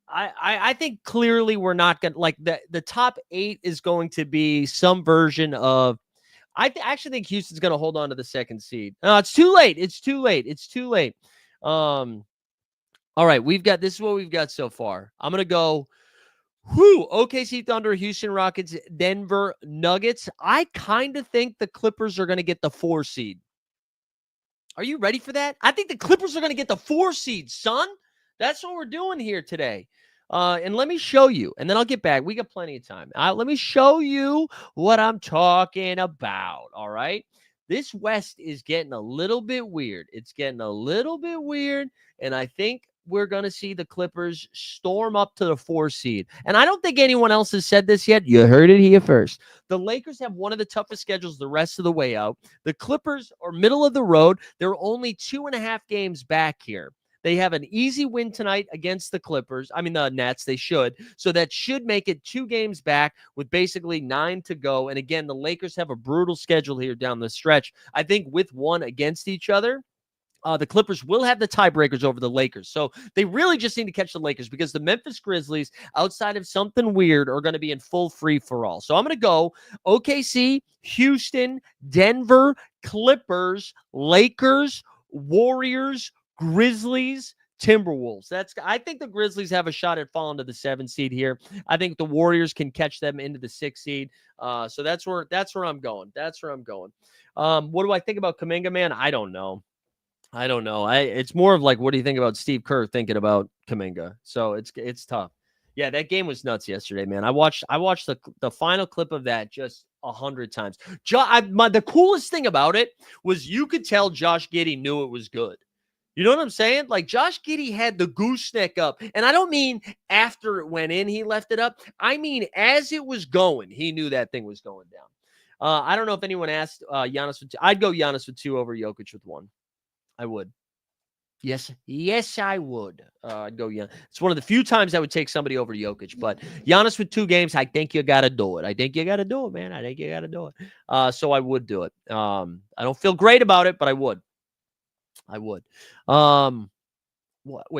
I think clearly we're not going to like the top 8 is going to be some version of. I actually think Houston's going to hold on to the 2nd seed. No, it's too late. All right, this is what we've got so far. I'm going to go. OKC Thunder, Houston Rockets, Denver Nuggets. I kind of think the Clippers are going to get the 4 seed. Are you ready for that? I think the Clippers are going to get the 4 seed, son. That's what we're doing here today. And let me show you, and then I'll get back. We got plenty of time. Let me show you what I'm talking about, all right? This West is getting a little bit weird. And I think we're going to see the Clippers storm up to the 4 seed. And I don't think anyone else has said this yet. You heard it here first. The Lakers have one of the toughest schedules the rest of the way out. The Clippers are middle of the road. They're only 2.5 games back here. They have an easy win tonight against the Nets. They should. So that should make it 2 games back with basically 9 to go. And again, the Lakers have a brutal schedule here down the stretch. I think with 1 against each other, the Clippers will have the tiebreakers over the Lakers. So they really just need to catch the Lakers because the Memphis Grizzlies, outside of something weird, are going to be in full free-for-all. So I'm going to go OKC, Houston, Denver, Clippers, Lakers, Warriors, Grizzlies, Timberwolves. I think the Grizzlies have a shot at falling to the 7 seed here. I think the Warriors can catch them into the 6 seed. So that's where I'm going. That's where I'm going. What do I think about Kuminga, man? I don't know. It's more of like, what do you think about Steve Kerr thinking about Kuminga? So it's tough. Yeah, that game was nuts yesterday, man. I watched the final clip of that just 100 times. The coolest thing about it was you could tell Josh Giddey knew it was good. You know what I'm saying? Like Josh Giddey had the gooseneck up. And I don't mean after it went in, he left it up. I mean, as it was going, he knew that thing was going down. I don't know if anyone asked Giannis with 2. I'd go Giannis with 2 over Jokic with 1. I would. Yes, I would. I'd go Giannis. It's one of the few times I would take somebody over Jokic. But Giannis with 2 games, I think you got to do it. I think you got to do it, man. I think you got to do it. So I would do it. I don't feel great about it, but I would. Wait,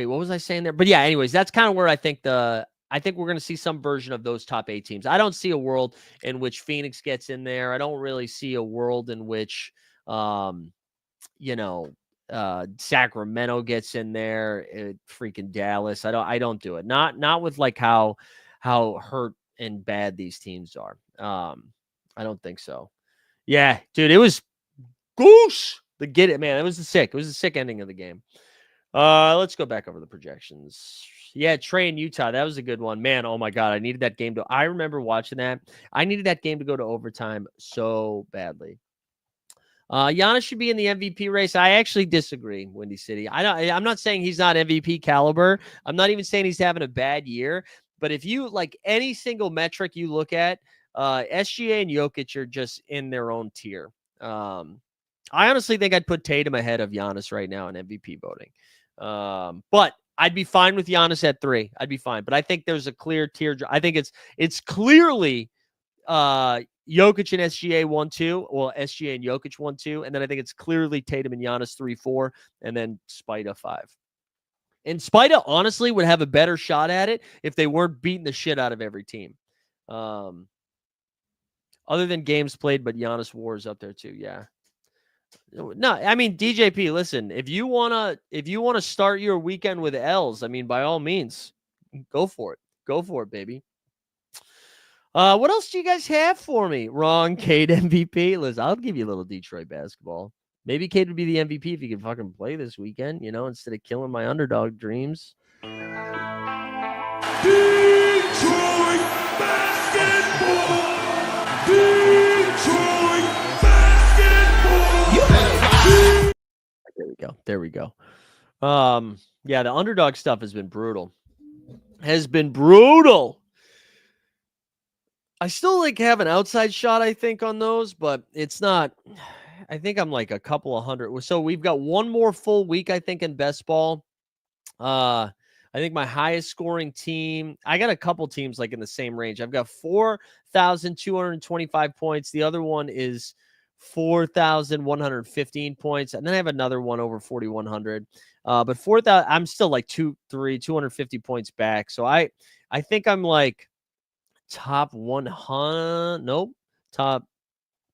what was I saying there? But yeah, anyways, that's kind of where I think we're going to see some version of those top 8 teams. I don't see a world in which Phoenix gets in there. I don't really see a world in which, Sacramento gets in there, freaking Dallas. I don't do it. Not with like how hurt and bad these teams are. I don't think so. Yeah, dude, it was goose. Get it, man. It was a sick ending of the game. Let's go back over the projections. Yeah, Trey in Utah. That was a good one. Man, oh my God. I remember watching that. I needed that game to go to overtime so badly. Giannis should be in the MVP race. I actually disagree, Windy City. I'm not saying he's not MVP caliber. I'm not even saying he's having a bad year. But if you like any single metric you look at, SGA and Jokic are just in their own tier. I honestly think I'd put Tatum ahead of Giannis right now in MVP voting. But I'd be fine with Giannis at 3. I'd be fine. But I think there's a clear tier. I think it's clearly Jokic and SGA 1-2. Well, SGA and Jokic 1-2. And then I think it's clearly Tatum and Giannis 3-4. And then Spida 5. And Spida honestly would have a better shot at it if they weren't beating the shit out of every team. Other than games played, but Giannis war is up there too. Yeah. No, I mean, DJP, listen, if you wanna start your weekend with L's, I mean, by all means, go for it. Go for it, baby. What else do you guys have for me? Wrong, Cade MVP. Listen, I'll give you a little Detroit basketball. Maybe Cade would be the MVP if he could fucking play this weekend, instead of killing my underdog dreams. Detroit basketball. Detroit basketball. There we go. Yeah, the underdog stuff has been brutal. I still have an outside shot, I think, on those, but it's not. I think I'm like a couple of hundred. So we've got one more full week, I think, in best ball. I think my highest scoring team, I got a couple teams like in the same range. I've got 4,225 points. The other one is 4,115 points. And then I have another one over 4,100. But 4,000, I'm still like 250 points back. So I think I'm like top 100. Nope. Top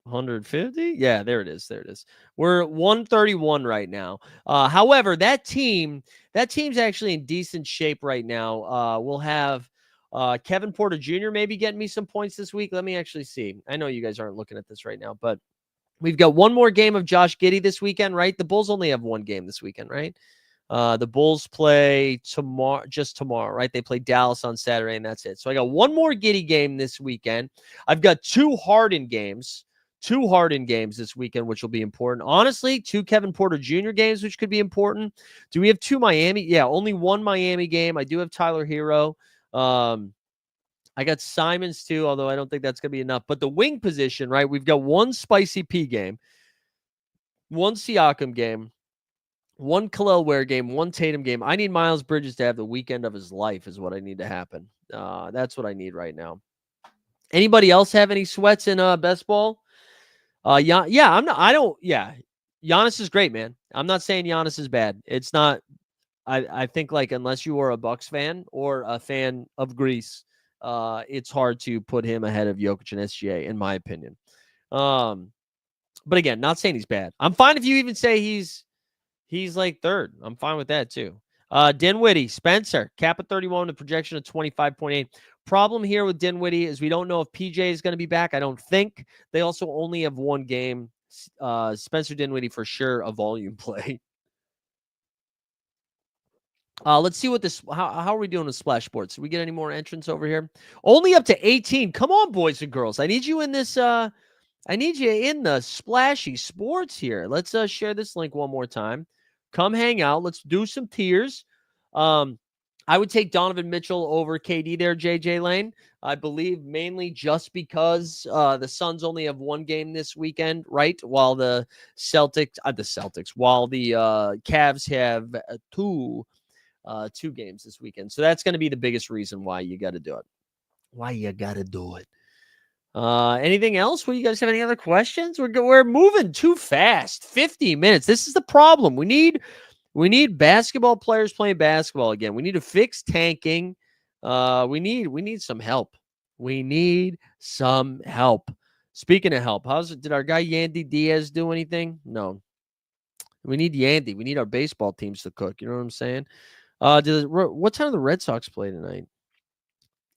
150. Yeah, there it is. We're 131 right now. However, that team's actually in decent shape right now. We'll have Kevin Porter Jr. maybe getting me some points this week. Let me actually see. I know you guys aren't looking at this right now, but we've got one more game of Josh Giddey this weekend, right? The Bulls only have one game this weekend, right? The Bulls play tomorrow, right? They play Dallas on Saturday, and that's it. So I got one more Giddey game this weekend. I've got 2 Harden games this weekend, which will be important. Honestly, 2 Kevin Porter Jr. games, which could be important. Do we have 2 Miami? Yeah, only 1 Miami game. I do have Tyler Hero. I got Simons too, although I don't think that's going to be enough. But the wing position, right? We've got 1 Spicy P game, 1 Siakam game, 1 Khalil Ware game, 1 Tatum game. I need Miles Bridges to have the weekend of his life is what I need to happen. That's what I need right now. Anybody else have any sweats in best ball? Yeah, Giannis is great, man. I'm not saying Giannis is bad. It's not. I think unless you are a Bucks fan or a fan of Greece, it's hard to put him ahead of Jokic and SGA, in my opinion. But again, not saying he's bad. I'm fine if you even say he's like 3rd. I'm fine with that too. Dinwiddie, Spencer, cap at 31, the projection of 25.8. Problem here with Dinwiddie is we don't know if PJ is going to be back. I don't think. They also only have one game. Spencer Dinwiddie for sure a volume play. Let's see what this. How are we doing with splash sports? Did we get any more entrants over here? Only up to 18. Come on, boys and girls. I need you in this. I need you in the splashy sports here. Let's share this link one more time. Come hang out. Let's do some tiers. I would take Donovan Mitchell over KD there, JJ Lane. I believe mainly just because the Suns only have one game this weekend, right? While the while the Cavs have two games this weekend. So that's going to be the biggest reason why you got to do it. Anything else? Well, you guys have any other questions? We're moving too fast. 50 minutes. This is the problem. We need basketball players playing basketball again. We need to fix tanking. We need some help. We need some help. Speaking of help, did our guy Yandy Diaz do anything? No. We need Yandy. We need our baseball teams to cook. You know what I'm saying? What time do the Red Sox play tonight?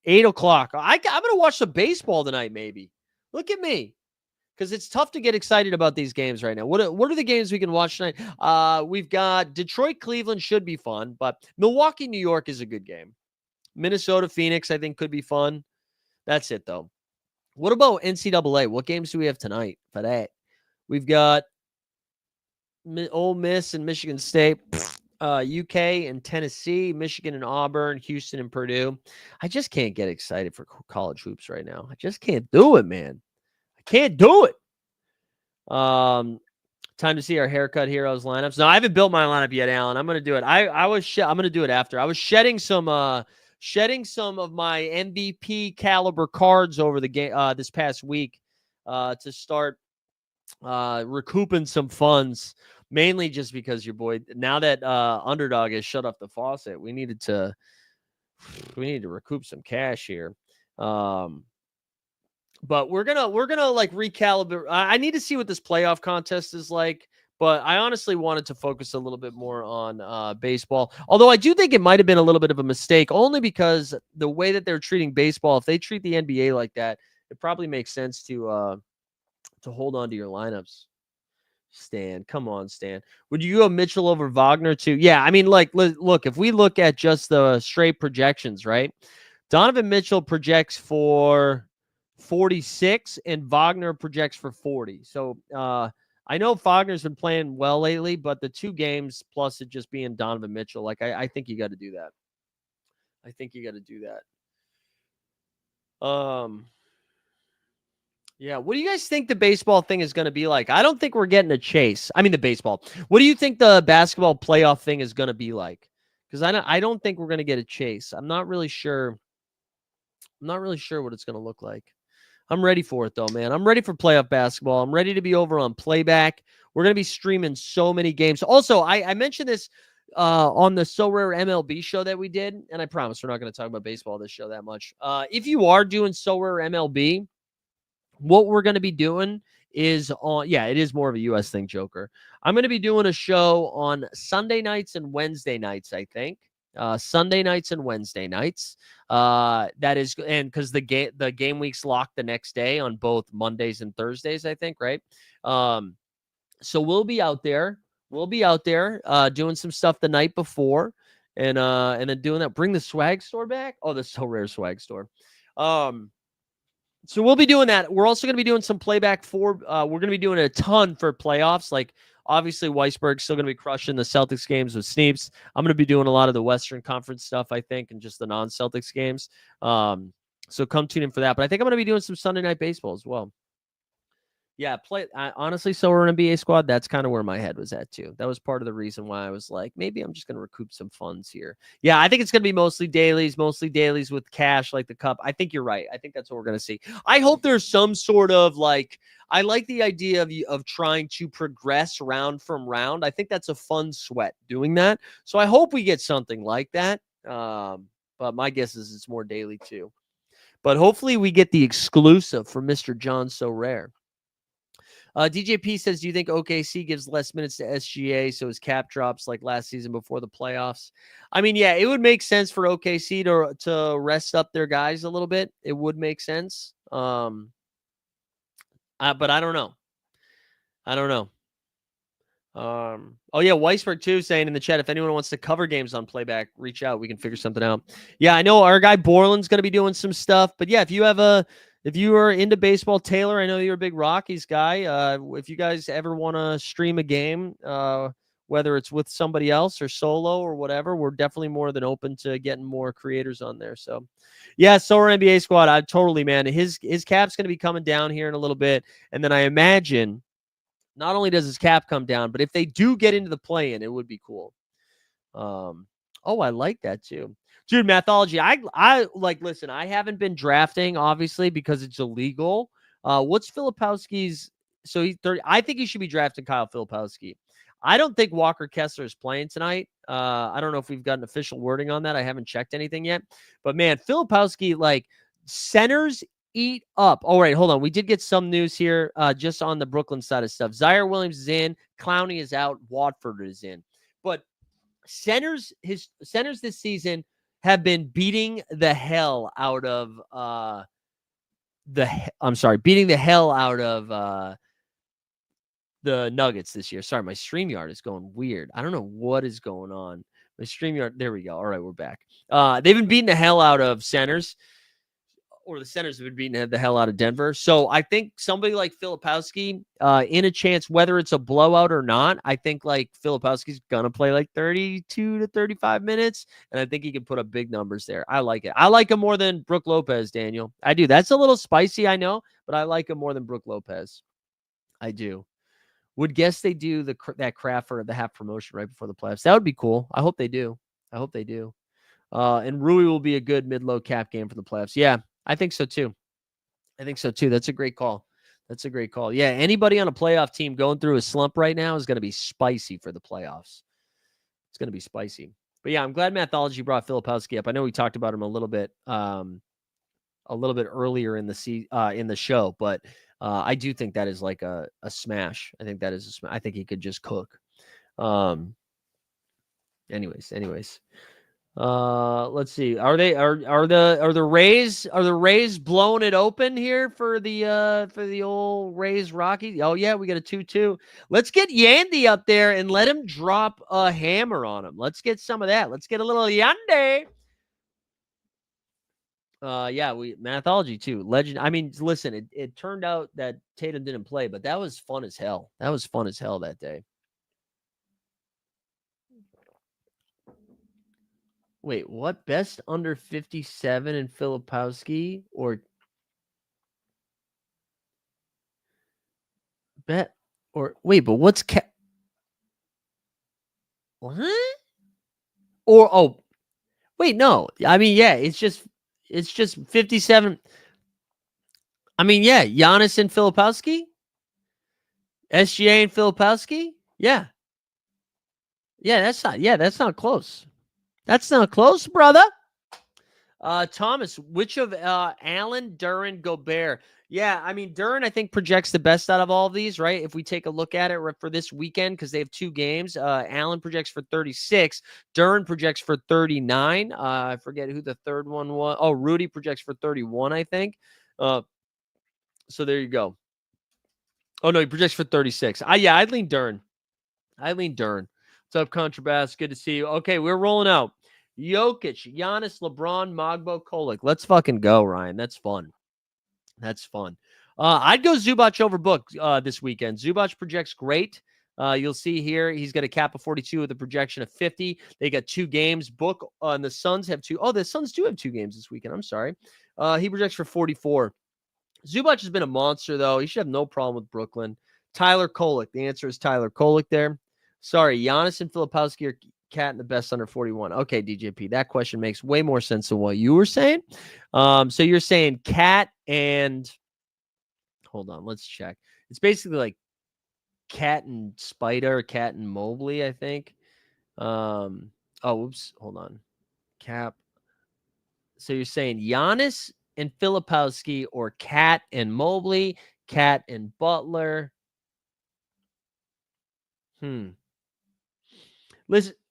8:00. I'm gonna watch some baseball tonight. Maybe. Look at me. Because it's tough to get excited about these games right now. What are the games we can watch tonight? We've got Detroit, Cleveland should be fun, but Milwaukee, New York is a good game. Minnesota, Phoenix, I think could be fun. That's it, though. What about NCAA? What games do we have tonight for that? We've got Ole Miss and Michigan State, UK and Tennessee, Michigan and Auburn, Houston and Purdue. I just can't get excited for college hoops right now. I just can't do it, man. Can't do it. Time to see our haircut heroes lineups. No, I haven't built my lineup yet, Alan. I'm gonna do it. I'm gonna do it after. I was shedding some of my MVP caliber cards over the game this past week to start recouping some funds. Mainly just because your boy, now that Underdog has shut off the faucet, we needed to recoup some cash here. But we're gonna like recalibrate. I need to see what this playoff contest is like. But I honestly wanted to focus a little bit more on baseball. Although I do think it might have been a little bit of a mistake, only because the way that they're treating baseball, if they treat the NBA like that, it probably makes sense to hold on to your lineups. Stan, come on, Stan. Would you go Mitchell over Wagner too? Yeah, I mean, like, look, if we look at just the straight projections, right? Donovan Mitchell projects for 46 and Wagner projects for 40. So I know Wagner's been playing well lately, but the 2 games plus it just being Donovan Mitchell, like I think you got to do that. I think you got to do that. Yeah, what do you guys think the baseball thing is going to be like? I don't think we're getting a chase. I mean, the baseball. What do you think the basketball playoff thing is going to be like? Because I don't think we're going to get a chase. I'm not really sure. I'm not really sure what it's going to look like. I'm ready for it, though, man. I'm ready for playoff basketball. I'm ready to be over on Playback. We're going to be streaming so many games. Also, I mentioned this on the Sorare MLB show that we did, and I promise we're not going to talk about baseball this show that much. If you are doing Sorare MLB, what we're going to be doing is it is more of a U.S. thing, Joker. I'm going to be doing a show on Sunday nights and Wednesday nights, I think. Sunday nights and Wednesday nights. That is, and because the game week's locked the next day on both Mondays and Thursdays, I think, right? So we'll be out there. Doing some stuff the night before, and then doing that. Bring the swag store back. Oh, the So Rare swag store. So we'll be doing that. We're also going to be doing some playback for. We're going to be doing a ton for playoffs. Like obviously, Weisberg's still going to be crushing the Celtics games with Sneeps. I'm going to be doing a lot of the Western Conference stuff, I think, and just the non-Celtics games. So come tune in for that. But I think I'm going to be doing some Sunday night baseball as well. Yeah, honestly, Sorare NBA squad, that's kind of where my head was at too. That was part of the reason why I was like, maybe I'm just going to recoup some funds here. Yeah, I think it's going to be mostly dailies with cash like the cup. I think you're right. I think that's what we're going to see. I hope there's some sort of like, I like the idea of trying to progress round from round. I think that's a fun sweat doing that. So I hope we get something like that. But my guess is it's more daily too. But hopefully we get the exclusive from Mr. John So Rare. DJP says, do you think OKC gives less minutes to SGA so his cap drops like last season before the playoffs? I mean, yeah, it would make sense for OKC to rest up their guys a little bit. It would make sense. But I don't know. I don't know. Oh yeah, Weisberg too saying in the chat, if anyone wants to cover games on playback, reach out. We can figure something out. Yeah, I know our guy Borland's going to be doing some stuff, but yeah, if you are into baseball, Taylor, I know you're a big Rockies guy. If you guys ever want to stream a game, whether it's with somebody else or solo or whatever, we're definitely more than open to getting more creators on there. So yeah, Sorare NBA squad, I totally, man. His cap's going to be coming down here in a little bit, and then I imagine not only does his cap come down, but if they do get into the play-in, it would be cool. Oh, I like that too. Dude, Mathology, I like, listen, I haven't been drafting, obviously, because it's illegal. What's Filipowski's? So he's 30. I think he should be drafting Kyle Filipowski. I don't think Walker Kessler is playing tonight. I don't know if we've gotten official wording on that. I haven't checked anything yet. But man, Filipowski, like, centers eat up. All right, hold on. We did get some news here just on the Brooklyn side of stuff. Zaire Williams is in. Clowney is out. Watford is in. But centers this season have been beating the hell out of beating the hell out of the Nuggets this year. Sorry, my StreamYard is going weird. I don't know what is going on. My StreamYard, there we go. All right, we're back. They've been beating the hell out of centers. Or the centers have been beating the hell out of Denver. So I think somebody like Filipowski, in a chance, whether it's a blowout or not, I think like Filipowski's going to play like 32 to 35 minutes. And I think he can put up big numbers there. I like it. I like him more than Brook Lopez, Daniel. I do. That's a little spicy, I know, but I like him more than Brook Lopez. I do. Would guess they do that craft for the half promotion right before the playoffs. That would be cool. I hope they do. And Rui will be a good mid-low cap game for the playoffs. Yeah, I think so too. That's a great call. Yeah, anybody on a playoff team going through a slump right now is going to be spicy for the playoffs. It's going to be spicy. But yeah, I'm glad Mathology brought Filipowski up. I know we talked about him a little bit earlier in the show, but I do think that is like a smash. I think that is a smash. I think he could just cook. Anyways. Let's see. Are the Rays blowing it open here for the old Rays Rockies? Oh yeah, we got a 2-2. Let's get Yandy up there and let him drop a hammer on him. Let's get some of that. Let's get a little Yandy. Yeah, Mathology too. Legend. I mean, listen, it turned out that Tatum didn't play, but that was fun as hell. That day. Wait, what? Best under 57 in Filipowski or wait, but what's what? Wait, no. I mean, yeah, it's just 57. I mean, yeah, Giannis and Filipowski, SGA and Filipowski. Yeah. That's not close. That's not close, brother. Thomas, which of Allen, Duran, Gobert? Yeah, I mean, Duran, I think, projects the best out of all of these, right? If we take a look at it for this weekend, because they have 2 games, Allen projects for 36. Duran projects for 39. I forget who the third one was. Oh, Rudy projects for 31, I think. So there you go. Oh, no, he projects for 36. I'd lean Duran. What's up, Contrabass? Good to see you. Okay, we're rolling out. Jokic, Giannis, LeBron, Mogbo, Kolik. Let's fucking go, Ryan. That's fun. I'd go Zubac over Book this weekend. Zubac projects great. You'll see here he's got a cap of 42 with a projection of 50. They got 2 games. Book and the Suns have 2. Oh, the Suns do have 2 games this weekend. I'm sorry. He projects for 44. Zubac has been a monster, though. He should have no problem with Brooklyn. Tyler Kolek. The answer is Tyler Kolek there. Sorry, Giannis and Filipowski are Cat in the best under 41. Okay, DJP. That question makes way more sense than what you were saying. So you're saying Cat and hold on, let's check. It's basically like Cat and Spider, Cat and Mobley, I think. Hold on. Cap. So you're saying Giannis and Filipowski or Cat and Mobley, Cat and Butler.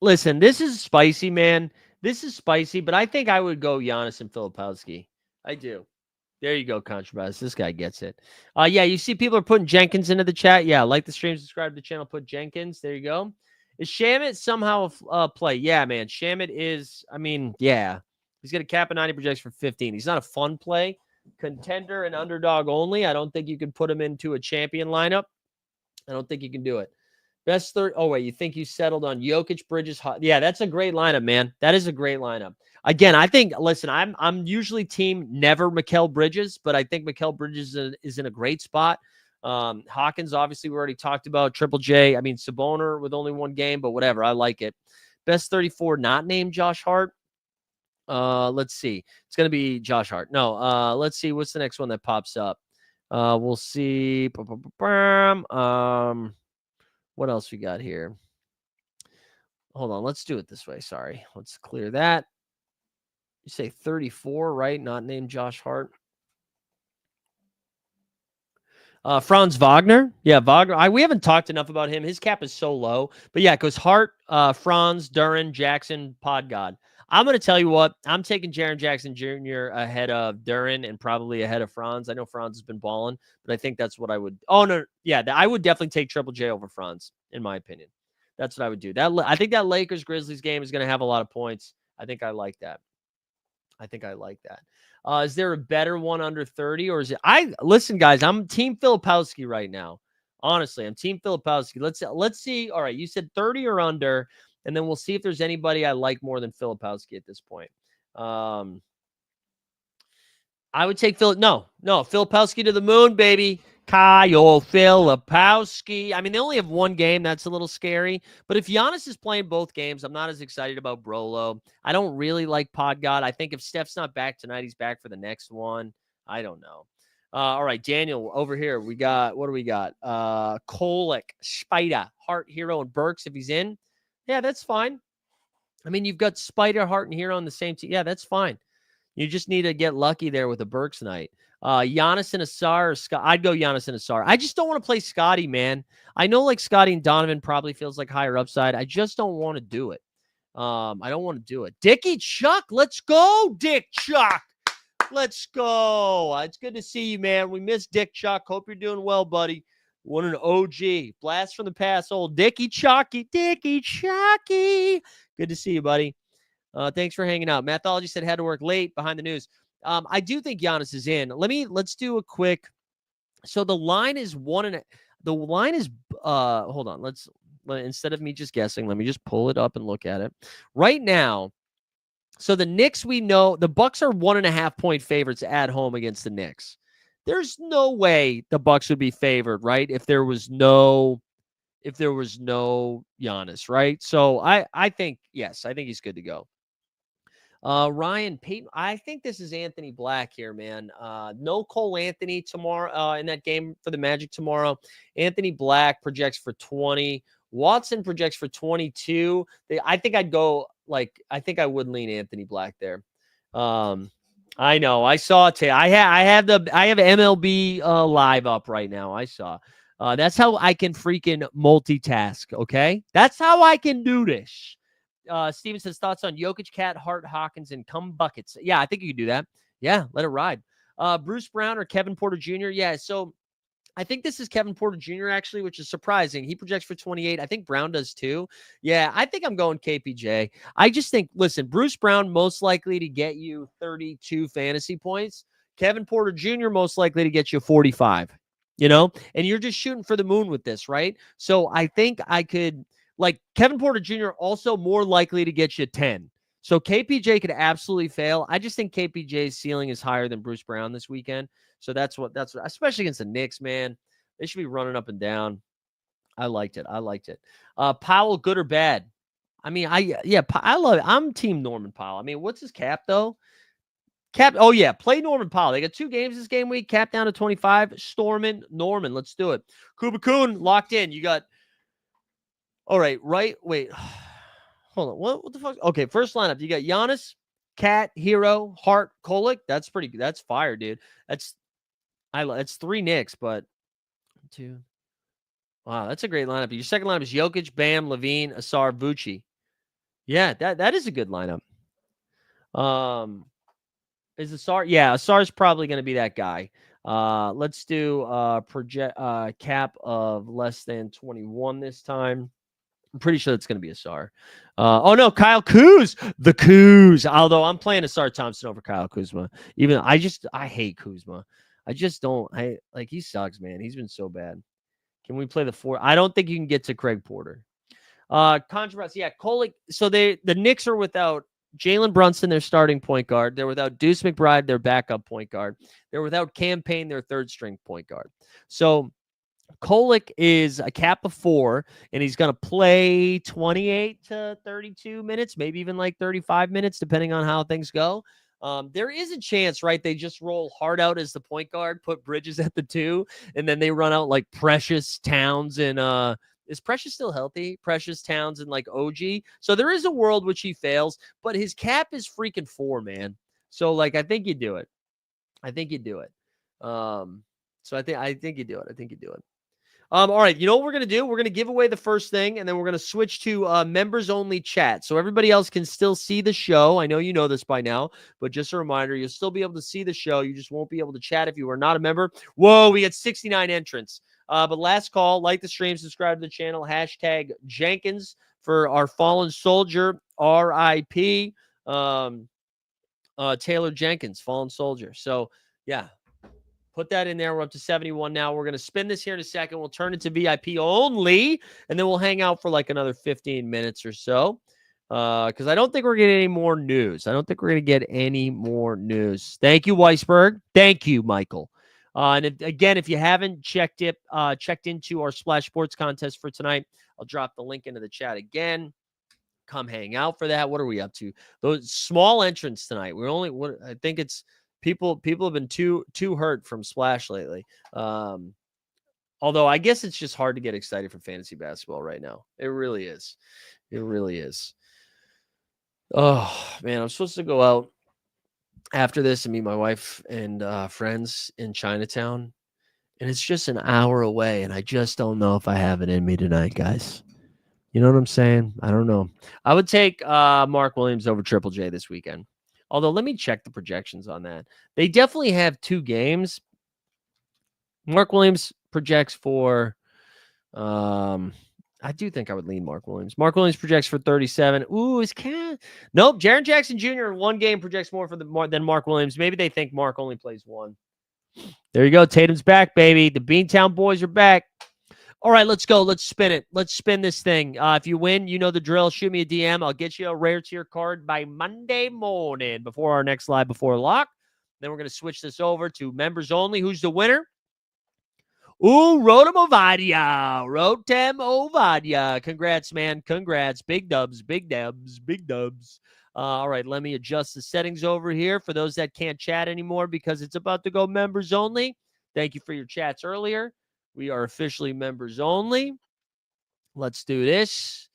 Listen, this is spicy, man. This is spicy, but I think I would go Giannis and Filipowski. I do. There you go, Contrabas. This guy gets it. Yeah, you see people are putting Jenkins into the chat. Yeah, like the stream, subscribe to the channel, put Jenkins. There you go. Is Shamit somehow a play? Yeah, man. Shamit is, I mean, yeah. He's going to cap a 90 projects for 15. He's not a fun play. Contender and underdog only. I don't think you can put him into a champion lineup. I don't think you can do it. Best third. Oh, wait. You think you settled on Jokic, Bridges? Yeah, that's a great lineup, man. That is a great lineup. Again, I think, listen, I'm usually team never Mikal Bridges, but I think Mikal Bridges is in a great spot. Hawkins, obviously, we already talked about. Triple J. I mean, Saboner with only one game, but whatever. I like it. Best 34 not named Josh Hart. Let's see. It's going to be Josh Hart. No, let's see. What's the next one that pops up? We'll see. What else we got here? Hold on. Let's do it this way. Sorry. Let's clear that. You say 34, right? Not named Josh Hart. Franz Wagner. Yeah, Wagner. We haven't talked enough about him. His cap is so low. But yeah, it goes Hart, Franz, Duran, Jackson, Podgod. I'm going to tell you what. I'm taking Jaren Jackson Jr. ahead of Duran and probably ahead of Franz. I know Franz has been balling, but I think that's what I would. Oh, no. Yeah, I would definitely take Triple J over Franz, in my opinion. That's what I would do. I think that Lakers-Grizzlies game is going to have a lot of points. I think I like that. Is there a better one under 30 or is it? Listen, guys, I'm Team Filipowski right now. Honestly, I'm Team Filipowski. Let's see. All right, you said 30 or under, and then we'll see if there's anybody I like more than Filipowski at this point. I would take Filipowski to the moon, baby. Kyle Filipowski. I mean, they only have one game. That's a little scary. But if Giannis is playing both games, I'm not as excited about Brolo. I don't really like Podgod. I think if Steph's not back tonight, he's back for the next one. I don't know. All right, Daniel, over here. What do we got? Kolek, Spider, Hart, Hero, and Burks if he's in. Yeah, that's fine. I mean, you've got Spider, Hart, and Hero on the same team. Yeah, that's fine. You just need to get lucky there with a Burks night. Giannis and Asar or Scott. I'd go Giannis and Asar. I just don't want to play Scotty, man. I know like Scotty and Donovan probably feels like higher upside. I just don't want to do it. I don't want to do it. Dickie Chuck, let's go, Dick Chuck. Let's go. It's good to see you, man. We miss Dick Chuck. Hope you're doing well, buddy. What an OG. Blast from the past, old Dickie Chucky. Dickie Chucky. Good to see you, buddy. Thanks for hanging out. Mathology said had to work late behind the news. I do think Giannis is in. Let's do a quick. So the line is hold on. Instead of me just guessing, let me just pull it up and look at it right now. So the Knicks, we know the Bucks are 1.5 point favorites at home against the Knicks. There's no way the Bucks would be favored, right? If there was no Giannis, right? So I think, yes, I think he's good to go. Ryan Payton, I think this is Anthony Black here, man. No Cole Anthony tomorrow in that game for the Magic tomorrow. Anthony Black projects for 20. Watson projects for 22. I think I would lean Anthony Black there. I know. I saw it. I have MLB live up right now. I saw. That's how I can freaking multitask. Okay, that's how I can do this. Steven says thoughts on Jokic, Cat, Hart, Hawkins, and come buckets. Yeah, I think you could do that. Yeah, let it ride. Bruce Brown or Kevin Porter Jr. Yeah, so I think this is Kevin Porter Jr. actually, which is surprising. He projects for 28. I think Brown does too. Yeah, I think I'm going KPJ. I just think, listen, Bruce Brown most likely to get you 32 fantasy points. Kevin Porter Jr. most likely to get you 45. And you're just shooting for the moon with this, right? So I think I could. Like Kevin Porter Jr. also more likely to get you 10. So KPJ could absolutely fail. I just think KPJ's ceiling is higher than Bruce Brown this weekend. So that's what, especially against the Knicks, man. They should be running up and down. I liked it. Powell, good or bad? I mean, I love it. I'm team Norman Powell. I mean, what's his cap though? Oh yeah, play Norman Powell. They got 2 games this game week. Cap down to 25. Stormin Norman. Let's do it. Kuba Kuhn locked in. You got. All right, wait. Hold on. What the fuck? Okay, first lineup. You got Giannis, Cat, Hero, Hart, Kolek. That's fire, dude. It's 3 Knicks, but 2. Wow, that's a great lineup. Your second lineup is Jokic, Bam, Levine, Asar, Bucci. Yeah, that is a good lineup. Is Asar? Yeah, Asar's probably going to be that guy. Let's do project cap of less than 21 this time. I'm pretty sure it's going to be Asar. Oh no, Kyle Kuz, the Kuz. Although I'm playing Asar Thompson over Kyle Kuzma. Even I hate Kuzma. I just don't. He sucks, man. He's been so bad. Can we play the 4? I don't think you can get to Craig Porter. Controversy. Yeah, Kolek. So the Knicks are without Jalen Brunson, their starting point guard. They're without Deuce McBride, their backup point guard. They're without Cam Payne, their third string point guard. So Kolek is a cap of 4, and he's going to play 28 to 32 minutes, maybe even like 35 minutes, depending on how things go. There is a chance, right? They just roll Hart out as the point guard, put Bridges at the 2, and then they run out like Precious, Towns, and is Precious still healthy? Precious, Towns, and like OG. So there is a world which he fails, but his cap is freaking 4, man. So like, I think you do it. I think you do it. So I think you do it. I think you do it. All right. You know what we're going to do? We're going to give away the first thing, and then we're going to switch to members only chat. So everybody else can still see the show. I know you know this by now, but just a reminder, you'll still be able to see the show. You just won't be able to chat if you are not a member. Whoa, we had 69 entrants. But last call, like the stream, subscribe to the channel, hashtag Jenkins for our fallen soldier, RIP, Taylor Jenkins, fallen soldier. So yeah. Put that in there. We're up to 71 now. We're going to spin this here in a second. We'll turn it to VIP only, and then we'll hang out for like another 15 minutes or so because I don't think we're getting any more news. I don't think we're going to get any more news. Thank you, Weisberg. Thank you, Michael. Again, if you haven't checked into our Splash Sports contest for tonight, I'll drop the link into the chat again. Come hang out for that. What are we up to? Those small entrants tonight. I think it's people have been too hurt from Splash lately. Although I guess it's just hard to get excited for fantasy basketball right now. It really is. It really is. Oh man, I'm supposed to go out after this and meet my wife and friends in Chinatown, and it's just an hour away, and I just don't know if I have it in me tonight, guys. You know what I'm saying? I don't know. I would take Mark Williams over Triple J this weekend. Although, let me check the projections on that. They definitely have 2 games. Mark Williams projects for, I do think I would lean Mark Williams. Mark Williams projects for 37. Ooh, nope. Jaren Jackson Jr. in 1 game projects more than Mark Williams. Maybe they think Mark only plays 1. There you go. Tatum's back, baby. The Beantown boys are back. All right, let's go. Let's spin it. Let's spin this thing. If you win, you know the drill. Shoot me a DM. I'll get you a rare tier card by Monday morning before our next live before lock. Then we're going to switch this over to members only. Who's the winner? Ooh, Rotem Ovadia. Rotem Ovadia. Congrats, man. Congrats. Big dubs, big dubs, big dubs. All right, let me adjust the settings over here for those that can't chat anymore because it's about to go members only. Thank you for your chats earlier. We are officially members only. Let's do this.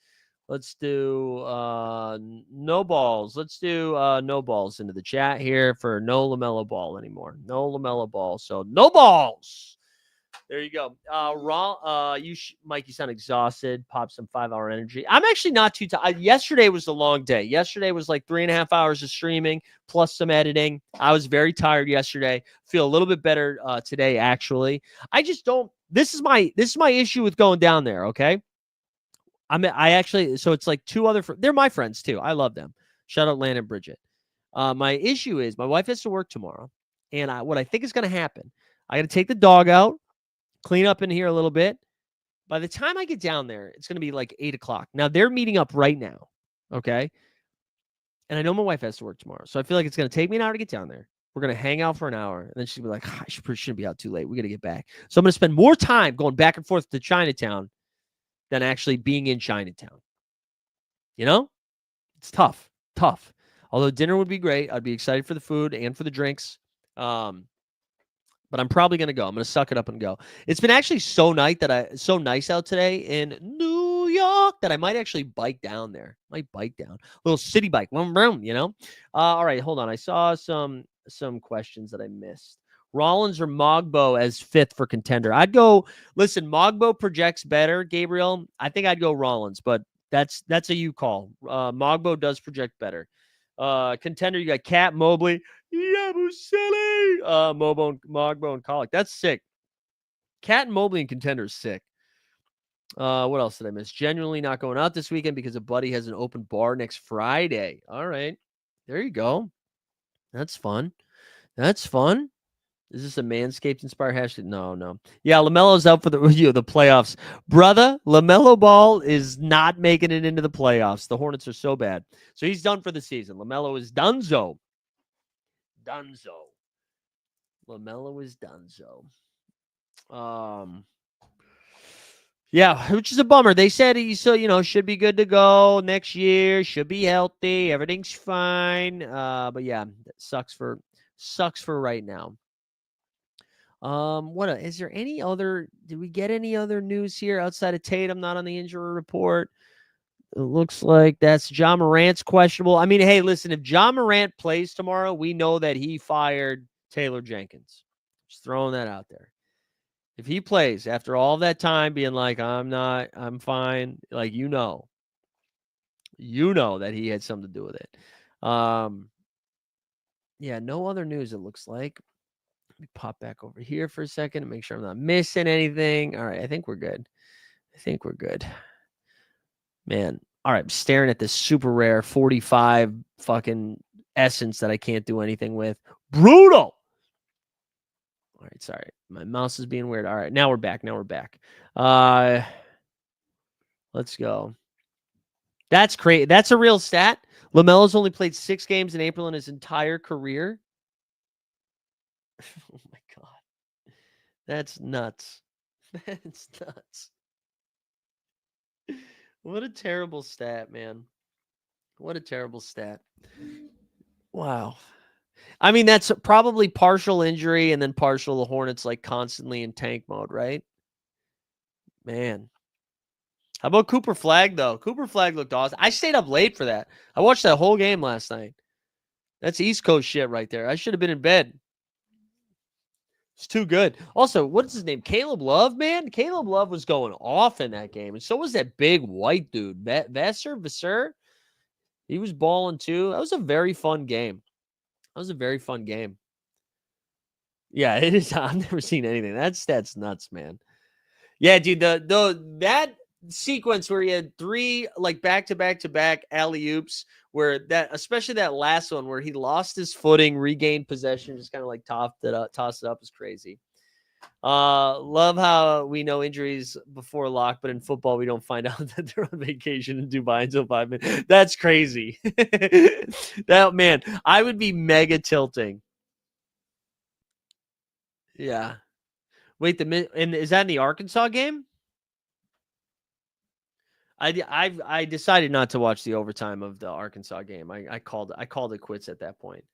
Let's do no balls. Let's do no balls into the chat here for no LaMelo Ball anymore. No LaMelo Ball. So no balls. There you go. Mike, you sound exhausted. Pop some 5-hour energy. I'm actually not too tired. Yesterday was a long day. Yesterday was like 3.5 hours of streaming plus some editing. I was very tired yesterday. Feel a little bit better today, actually. I just don't. This is my issue with going down there. Okay. So it's like 2 other. They're my friends too. I love them. Shout out Landon and Bridget. My issue is my wife has to work tomorrow, and what I think is going to happen. I got to take the dog out. Clean up in here a little bit. By the time I get down there, it's going to be like 8 o'clock. Now, they're meeting up right now, okay? And I know my wife has to work tomorrow, so I feel like it's going to take me an hour to get down there. We're going to hang out for an hour, and then she'll be like, I shouldn't be out too late. We got to get back. So I'm going to spend more time going back and forth to Chinatown than actually being in Chinatown. You know? It's tough. Although dinner would be great. I'd be excited for the food and for the drinks. But I'm probably going to go. I'm going to suck it up and go. It's been actually so nice out today in New York that I might actually bike down there. Might bike down. A little city bike. Vroom, vroom, you know? All right, hold on. I saw some questions that I missed. Rollins or Mogbo as 5th for contender. I'd go, listen, Mogbo projects better, Gabriel. I think I'd go Rollins, but that's a you call. Mogbo does project better. Contender, you got Cat, Mobley, Yabusele, Mogbo, and Colic. That's sick. Cat and Mobley and contender is sick. What else did I miss? Genuinely not going out this weekend because a buddy has an open bar next Friday. All right. There you go. That's fun. That's fun. Is this a Manscaped inspired hashtag? No. Yeah, LaMelo's out for the the playoffs. Brother, LaMelo Ball is not making it into the playoffs. The Hornets are so bad. So he's done for the season. LaMelo is donezo. LaMelo is donezo. Yeah, which is a bummer. They said he should be good to go next year, should be healthy, everything's fine. But yeah, that sucks for right now. Is there any other, did we get any other news here outside of Tatum not on the injury report? It looks like that's John Morant's questionable. I mean, hey, listen, if John Morant plays tomorrow, we know that he fired Taylor Jenkins. Just throwing that out there. If he plays after all that time being like, I'm fine, like, you know that he had something to do with it. Yeah, no other news, it looks like. Let me pop back over here for a second and make sure I'm not missing anything. All right, I think we're good. Man, all right, I'm staring at this super rare 45 fucking essence that I can't do anything with. Brutal! All right, sorry. My mouse is being weird. All right, now we're back. Let's go. That's crazy. That's a real stat. LaMelo's only played 6 games in April in his entire career. Oh my God. That's nuts. That's nuts. What a terrible stat, man. What a terrible stat. Wow. I mean, that's probably partial injury and then partial the Hornets like constantly in tank mode, right? Man. How about Cooper Flag, though? Cooper Flag looked awesome. I stayed up late for that. I watched that whole game last night. That's East Coast shit right there. I should have been in bed. It's too good. Also, what's his name? Caleb Love, man? Caleb Love was going off in that game. And so was that big white dude, Vassar. He was balling too. That was a very fun game. Yeah, it is. I've never seen anything. That's nuts, man. Yeah, dude, that sequence where he had 3 like back-to-back alley-oops, where that, especially that last one where he lost his footing, regained possession, just kind of like tossed it up, is crazy. Love how we know injuries before lock, but in football we don't find out that they're on vacation in Dubai until 5 minutes. That's crazy. That, man, I would be mega tilting. Yeah. Wait, and is that in the Arkansas game? I decided not to watch the overtime of the Arkansas game. I called it quits at that point.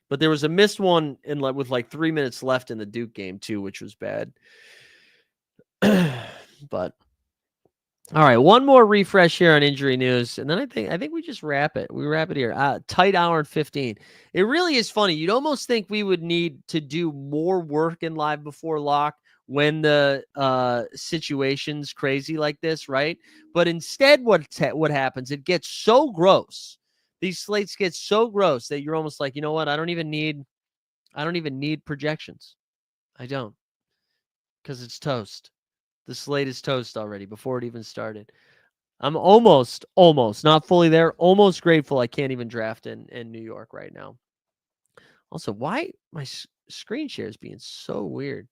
But there was a missed one with like 3 minutes left in the Duke game too, which was bad. But all right, one more refresh here on injury news, and then I think we just wrap it. We wrap it here. Tight hour and 15. It really is funny. You'd almost think we would need to do more work in live before lock when the situation's crazy like this, right? But instead, what happens? It gets so gross. These slates get so gross that you're almost like, you know what? I don't even need projections. I don't, because it's toast. The slate is toast already before it even started. I'm almost not fully there. Almost grateful I can't even draft in New York right now. Also, why my screen share is being so weird?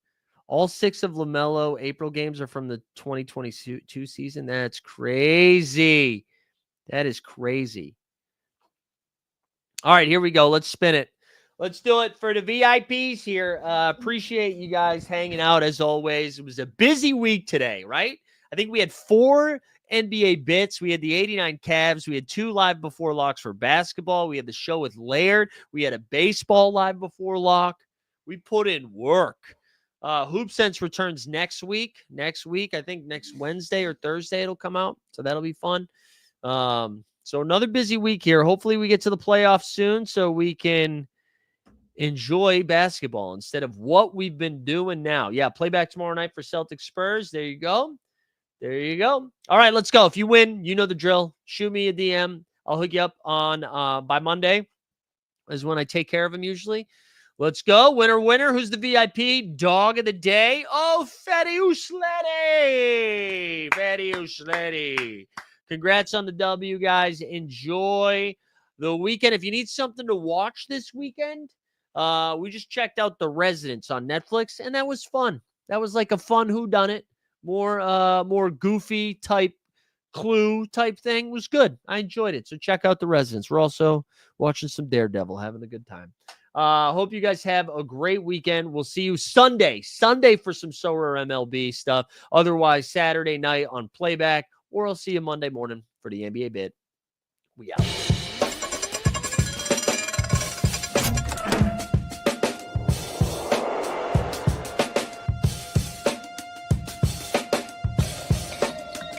All 6 of LaMelo April games are from the 2022 season. That's crazy. That is crazy. All right, here we go. Let's spin it. Let's do it for the VIPs here. Appreciate you guys hanging out as always. It was a busy week today, right? I think we had 4 NBA bits. We had the 89 Cavs. We had 2 live before locks for basketball. We had the show with Laird. We had a baseball live before lock. We put in work. Hoop Sense returns next week. I think next Wednesday or Thursday it'll come out. So that'll be fun. So another busy week here. Hopefully we get to the playoffs soon so we can enjoy basketball instead of what we've been doing now. Yeah, playback tomorrow night for Celtics Spurs. There you go. There you go. All right, let's go. If you win, you know the drill. Shoot me a DM. I'll hook you up on by Monday is when I take care of them usually. Let's go. Winner, winner. Who's the VIP? Dog of the day. Oh, Fetty Usledi. Fetty Usledi. Congrats on the W, guys. Enjoy the weekend. If you need something to watch this weekend, we just checked out The Residence on Netflix, and that was fun. That was like a fun whodunit, more goofy type Clue type thing. Was good. I enjoyed it. So check out The Residence. We're also watching some Daredevil, having a good time. Hope you guys have a great weekend. We'll see you Sunday for some Sorare MLB stuff. Otherwise, Saturday night on playback, or I'll see you Monday morning for the NBA bit. We out.